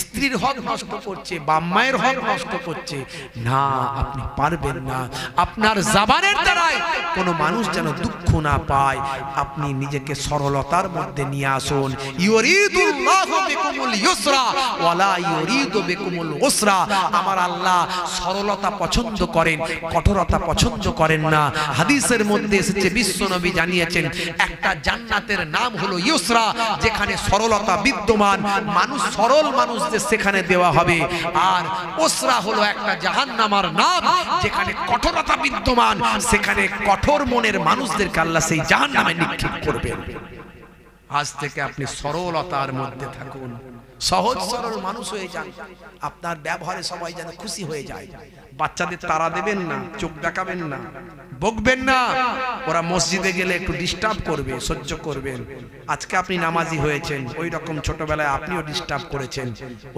স্ত্রীর হক নষ্ট করছে, বাম্মায়ের হক নষ্ট করছে। না, আপনি পারবেন না। আপনার জবানের দ্বারাই কোনো মানুষ যেন দুঃখ না পায়। আপনি নিজেকে সরলতার মধ্যে নিয়ে আসুন। ইউরিদুল্লাহু বিকুমুল ইউসরা ওয়ালা ইউরিদু বিকুমুল উসরা। আমার আল্লাহ সরলতা পছন্দ করেন, কঠোরতা পছন্দ করেন না। হাদিসের মধ্যে এসেছে, বিশ্বনবী জানিয়েছেন, একটা জান্নাতের নাম হলো ইউসরা, যেখানে সরলতা বিদ্যমান, মানুষ সরল মানুষদের সেখানে দেওয়া হবে। আর উসরা হলো একটা জাহান্নামের নাম, যেখানে কঠোরতা বিদ্যমান, সেখানে কঠোর মনের মানুষদেরকে আল্লাহ সেই জাহান্নামে নিক্ষেপ করবেন। আজ থেকে আপনি সরলতার মধ্যে থাকুন, সহজ সরল মানুষ হয়ে যান। আপনার ব্যবহারে সবাই যেন খুশি হয়ে যায়। বাচ্চাদের তাড়া দেবেন না, চোখ দেখাবেন না, বকবেন না। ওরা মসজিদে গেলে একটু ডিস্টার্ব করবে, সহ্য করবেন। আজকে আপনি নামাজি হয়েছেন, ওই রকম ছোটবেলায় আপনিও ডিস্টার্ব করেছেন।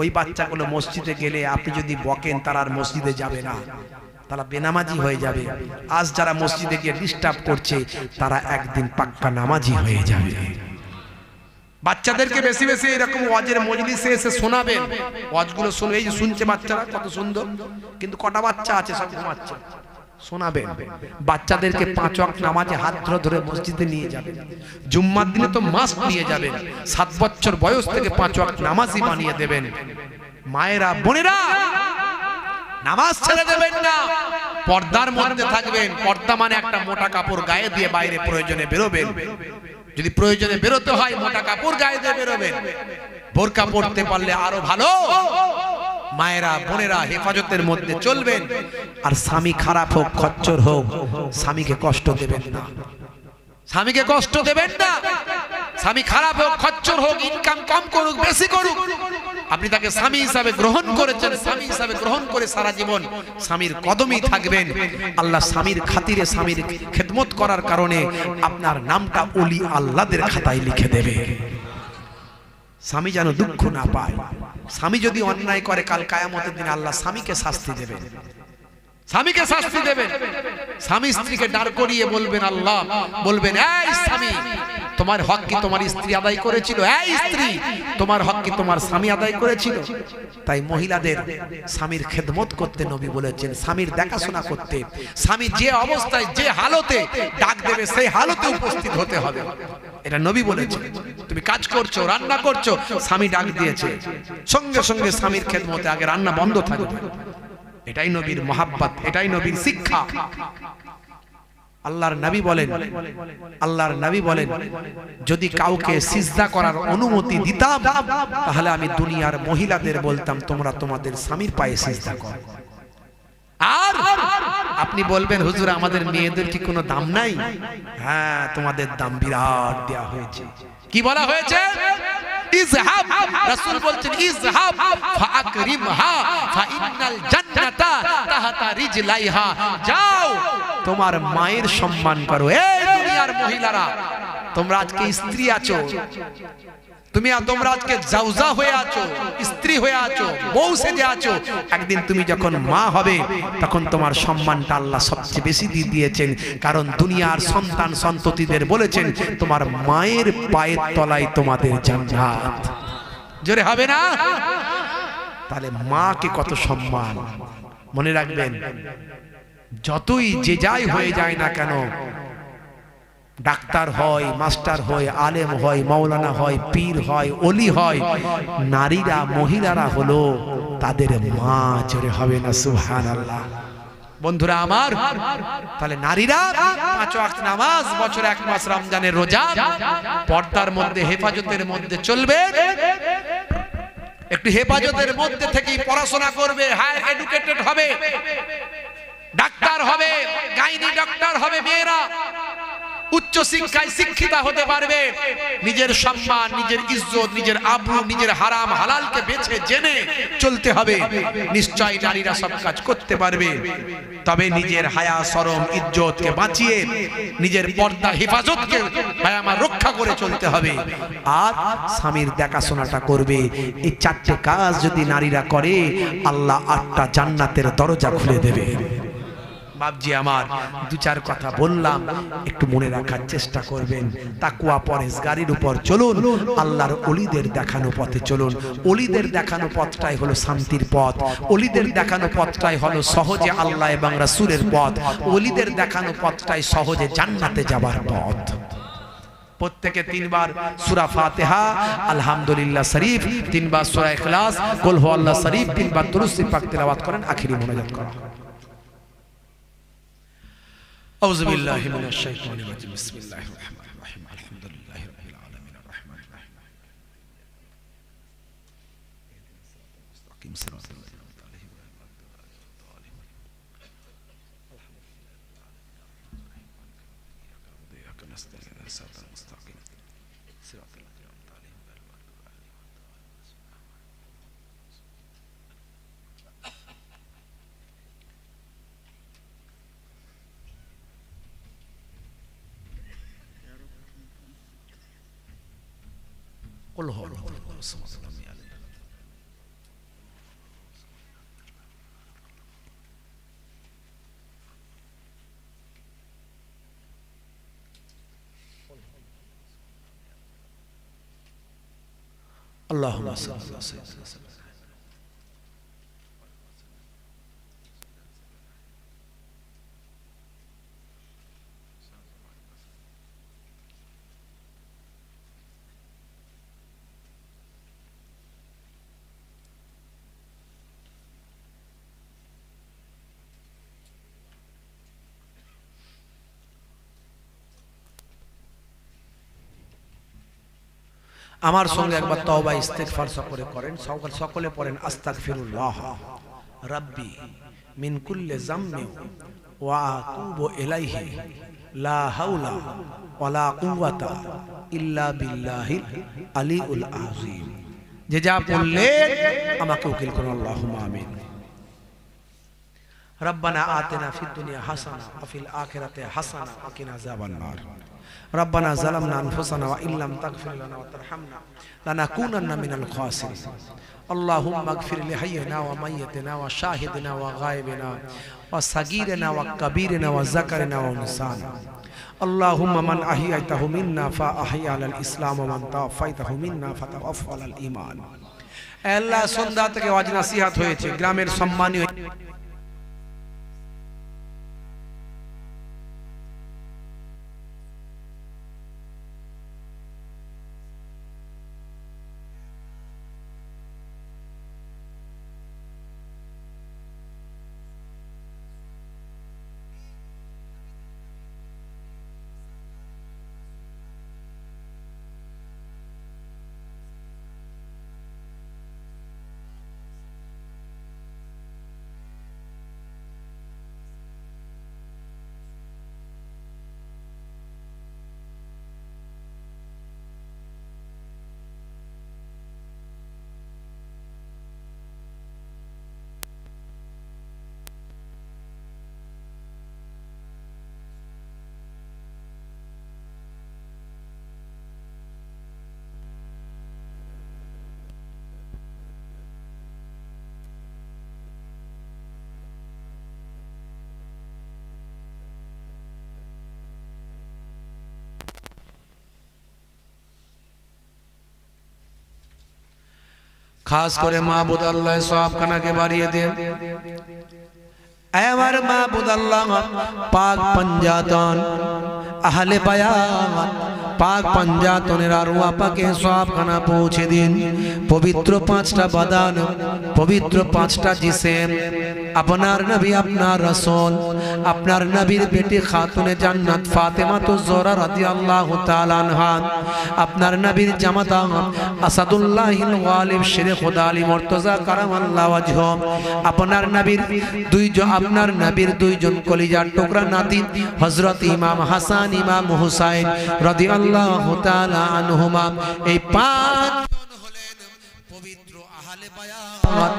ওই বাচ্চাগুলো মসজিদে গেলে আপনি যদি বকেন, তারা আর মসজিদে যাবে না, তারা বেনামাজি হয়ে যাবে। আজ যারা মসজিদে গিয়ে ডিস্টার্ব করছে, তারা একদিন পাক্কা নামাজি হয়ে যাবে। বাচ্চাদেরকে বেশি বেশি এরকম ওয়াজের মজলিসে এসে শোনাবেন। ওয়াজগুলো শুনে, এই যে শুনছে বাচ্চারা কত সুন্দর, কিন্তু কটা বাচ্চা আছে সব ঘুমাচ্ছে। শোনাবেন বাচ্চাদেরকে 5 ওয়াক্ত নামাজে হাত ধরে ধরে মসজিদে নিয়ে যাবেন। জুম্মার দিনে তো মাস্ক নিয়ে যাবেন। 7 বছর বয়স থেকে 5 ওয়াক্ত নামাজি বানিয়ে দেবেন। মায়েরা, বোনেরা, নামাজ ছেড়ে দেবেন না, পর্দার মধ্যে থাকবেন। পর্দা মানে একটা মোটা কাপড় গায়ে দিয়ে বাইরে প্রয়োজনে বেরোবেন। যদি প্রয়োজনে বেরোতে হয়, মোটা কাপড় গায়ে দিয়ে বেরোবেন। বোরকা পড়তে পারলে আরো ভালো। মায়েরা, বোনেরা, হেফাজতের মধ্যে চলবেন। আর স্বামী খারাপ হোক, খচ্চর হোক, স্বামীকে কষ্ট দেবেন না, স্বামীকে কষ্ট দেবেন না। স্বামী খারাপ হোক, খচ্চর হোক, ইনকাম কম করুক, বেশি করুক, আপনি তাকে স্বামী হিসাবে গ্রহণ করেছেন। স্বামী হিসাবে গ্রহণ করে সারা জীবন স্বামীর কদমেই থাকবেন। আল্লাহ স্বামীর খাতিরে, স্বামীর খেদমত করার কারণে আপনার নামটা ওলি আল্লাহদের খাতায় লিখে দেবে। স্বামী যেন দুঃখ না পায়। স্বামী যদি অন্যায় করে, কাল কিয়ামতের দিন আল্লাহ স্বামীকে শাস্তি দেবেন, স্বামীকে শাস্তি দেবেন। স্বামী স্ত্রীকে দাঁড় করিয়ে বলবেন, আল্লাহ বলবেন, এই স্বামী, তোমার হক কি তোমার স্ত্রী আদায় করেছিল? এই স্ত্রী, তোমার হক কি তোমার স্বামী আদায় করেছিল? তাই মহিলাদের স্বামীর খেদমত করতে নবী বলেছেন, স্বামীর দেখাশোনা করতে। স্বামী যে অবস্থায়, যে হালতে ডাক দেবে, সেই হালতে উপস্থিত হতে হবে। এটা নবী বলেছেন। তুমি কাজ করছো, রান্না করছো, স্বামী ডাক দিয়েছে, সঙ্গে সঙ্গে স্বামীর খেদমতে, আগে রান্না বন্ধ থাকবে। এটাই নবীর মহাব্বত, এটাই নবীর শিক্ষা। আল্লাহর নবী বলেন, আল্লাহর নবী বলেন, যদি কাউকে সিজদা করার অনুমতি দিতাম, তাহলে আমি দুনিয়ার মহিলাদের বলতাম, তোমরা তোমাদের স্বামীর পায়ে সিজদা করো। আর আপনি বলবেন, হুজুর আমাদের মেয়েদের কি কোনো দাম নাই? হ্যাঁ, তোমাদের দাম বিরাট দেয়া হয়েছে। কি বলা হয়েছে? ইযহাব, রাসূল বলছেন, ইযহাব ফাআকরিমহা ফাইন্নাল জান্নাতা তাহতা রিজলাইহা। যাও, তোমার মায়ের সম্মান করো। এই দুনিয়ার মহিলারা, তোমরা আজকে স্ত্রী আছো, তোমরা আজকে জাওজা হয়ে আছো, স্ত্রী হয়ে আছো, বউ সেজে আছো। একদিন তুমি যখন মা হবে, তখন তোমার সম্মানটা আল্লাহ সবচেয়ে বেশি দিয়ে দিয়েছেন। কারণ দুনিয়ার সন্তান সন্ততিদের বলেছেন, তোমার মায়ের পায়ের তলায় তোমাদের জান্নাত। জোরে হবে না? তাহলে মাকে কত সম্মান। মনে রাখবেন, যতই যে যাই হয়ে যায় না কেন, ডাক্তার হয়, মাস্টার হয়, আলেম হয়, মাওলানা হয়, পীর হয়, ওলি হয়, নারীরা, মহিলারা হলো তাদের মা। জোরে হবে না সুবহানাল্লাহ? বন্ধুরা আমার, তাহলে নারীরা 5 ওয়াক্ত নামাজ, বছরে 1 মাস রমজানের রোজা, পর্দার মধ্যে, হেফাজতের মধ্যে চলবে। একটু হেফাজতের মধ্যে থেকেই পড়াশোনা করবে, হায়ার এডুকেটেড হবে, ডাক্তার হবে, গাইনি ডক্টর হবে মেয়েরা। উচ্চ শিক্ষায় শিক্ষিতা হতে পারবে, নিজের সম্মান, নিজের ইজ্জত, নিজের আবরু, নিজের হারাম হালালকে বেছে জেনে চলতে হবে। নিশ্চয় নারীরা সব কাজ করতে পারবে, তবে নিজের হায়া শরম ইজ্জতকে বাঁচিয়ে নিজের পর্দা হেফাজতকে হায়ামা রক্ষা করে চলতে হবে। আর স্বামীর দেখাশোনাটা করবে। এই চারটে কাজ যদি নারীরা করে, আল্লাহ 8টা জান্নাতের দরজা খুলে দেবে। বাপজি আমার, দু চার কথা বললাম, একটু মনে রাখার চেষ্টা করবেন। তাকওয়া পরহেজগারির উপর চলুন, আল্লাহর ওলিদের দেখানো পথে চলুন। ওলিদের দেখানো পথটাই হলো শান্তির পথ, ওলিদের দেখানো পথটাই হলো সহজে আল্লাহ এবং রাসূলের পথ, ওলিদের দেখানো পথটাই সহজে জান্নাতে যাবার পথ। প্রত্যেকে 3 বার সূরা ফাতিহা, আলহামদুলিল্লাহ শরীফ, 3 বার সূরা ইখলাস, কুল হুয়াল্লাহ শরীফ, 3 বার দুরূদ শরীফ পাক তেলাওয়াত করেন, আখিরি মোনাজাত করা। আউযু বিল্লাহি মিনাশ শাইতানির রাজিম। বিসমিল্লাহির রহমানির রহিম। আলহামদুলিল্লাহি রাব্বিল আলামিন আর রাহমানির রহিম। মুস্তাকিম সিরাতাল লাযিনা আন'আমতা আলাইহিম গায়রিল মাগদুবি আলাইহিম ওয়ালাদ-দাল্লিন। ইyyaka nasta'in ihdinas siratal mustaqim siratal laযিনা আন'আমতা আলাইহিম গায়রিল মাগদুবি আলাইহিম قل هو الله احد الصمد لم يلد اللهم صل على سيدنا আমার সঙ্গে একবার তওবা ইস্তেগফার সকলে করেন, সকলে পড়েন আস্তাগফিরুল্লাহ রাব্বি মিন কুল্লি যামবি ওয়া আতুবু ইলাইহি লা হাওলা ওয়ালা কুওয়াতা ইল্লা বিল্লাহিল আলিউল আযীম। যে যা বললেন আমাকে উকিল করুন, আল্লাহুম্মা আমিন। রব্বানা আতিনা ফিদ দুনিয়া হাসানা ওয়া ফিল আখিরাতি হাসানা ওয়া কিনা আযাবান নার। ربنا ظلمنا أنفسنا وإن لم تغفر لنا وترحمنا لنكونن من الخاسرين. اللهم اغفر لحينا وميتنا وشاهدنا وغائبنا وصغيرنا وكبيرنا وذكرنا وأنثانا. اللهم من أحييته منا فأحيي على الإسلام ومن توفيته منا فتوفى على الإيمان. আল্লাহ সন্ধ্যা থেকে ওয়াজ নসিহত হয়েছে, গ্রামের সম্মানীয় खास करे माबूद अल्लाह सवाब खाना के बारिये दे। हमारे माबूद अल्लाह पाक पंजातन अहले बयान পাক পাঞ্জাতনের আরওয়া পাকে সওয়াবখানা পৌঁছে দিন। পবিত্র 5টা বাদান, পবিত্র 5টা জিসেম, আপনার নবী, আপনার রাসূল, আপনার নবীর বেটি খাতুনে জান্নাত ফাতেমা তো জোহরা রাদিয়াল্লাহু তাআলা আনহা, আপনার নবীর জামাতা আসাদুল্লাহিল গালিব শেরে খোদা আলী মুর্তজা কারামাল্লাহু ওয়াজহু, আপনার নবীর দুইজন কলিজার টুকরা নাতি হযরত ইমাম হাসান ইমাম হুসাইন রাদিয়াল্লাহু তাআলা আনহুমা, এই 5 জন হলেন পবিত্র আহলে বায়াত,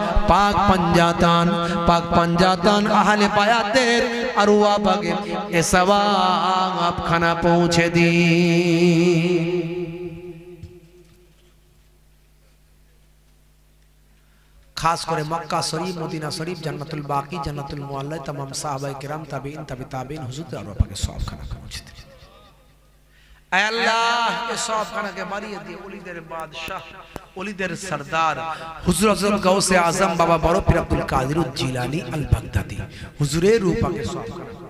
পাক পাঞ্জাতান আহলে বায়াতের আরওয়া পাকে এ সওয়াব খানা পৌঁছে দিন। खास करे मक्का शरीफ, मदीना शरीफ, जन्नतुल बाकी, जन्नतुल मुअल्ला, तमाम साहबाए किराम, ताबीन, तबी ताबीन, हुजूर अरवा पाक सवाब खाना पहुंचते। ऐ अल्लाह ये सवाब खाना के बारिए दिए ओलीदेर बादशाह, ओलीदेर सरदार हुजूर हजरत गौसे आजम बाबा बड़ो पीर अब्दुल कादिर जिलानी अल बगदादी हुजूरे रूपा के सवाब खाना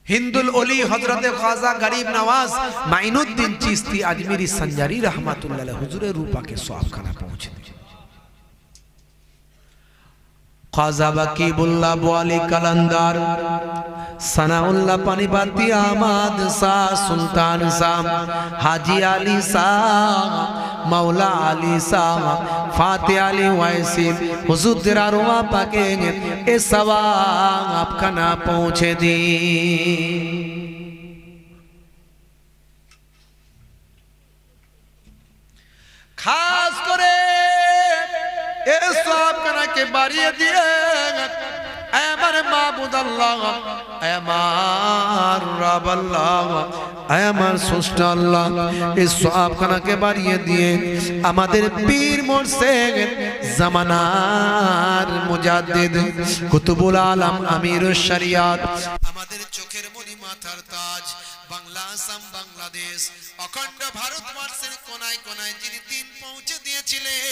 हिंदुल ओली हजरत ख्वाजा गरीब नवाज माइनुद्दीन चिश्ती अजमेरी संजारी रहमतुल्लाह अलैह हुजूरे रूपा के सवाब खाना पहुंचे। ख्वाजा बकीबुल्लाह बोली कलंदर, सनाउल्लाह पानीपती, आमाद शाह, सुल्तान शाह, हाजी अली शाह, मौला अली शाह, फाते अली वैसी हुजूर तेरा रुआ पाके ए सवाब खाना पहुंचे दी। खास करे ए सवाब खाना के बारिए दिए আমার মাবুদ আল্লাহ, আমার রব আল্লাহ, আমার স্রষ্টা আল্লাহ, এই সওয়াবখানাকে বাড়িয়ে দিয়ে আমাদের পীর মুর্শিদ জামানার মুজাদ্দিদ কুতুবুল আলম আমিরুশ শরিয়াত, আমাদের চোখের মনি মাথার তাজ, বাংলা আসাম বাংলাদেশ অখণ্ড ভারতবর্ষের কোনায় কোনায় যিনি দিন পৌঁছে দিয়েছিলেন।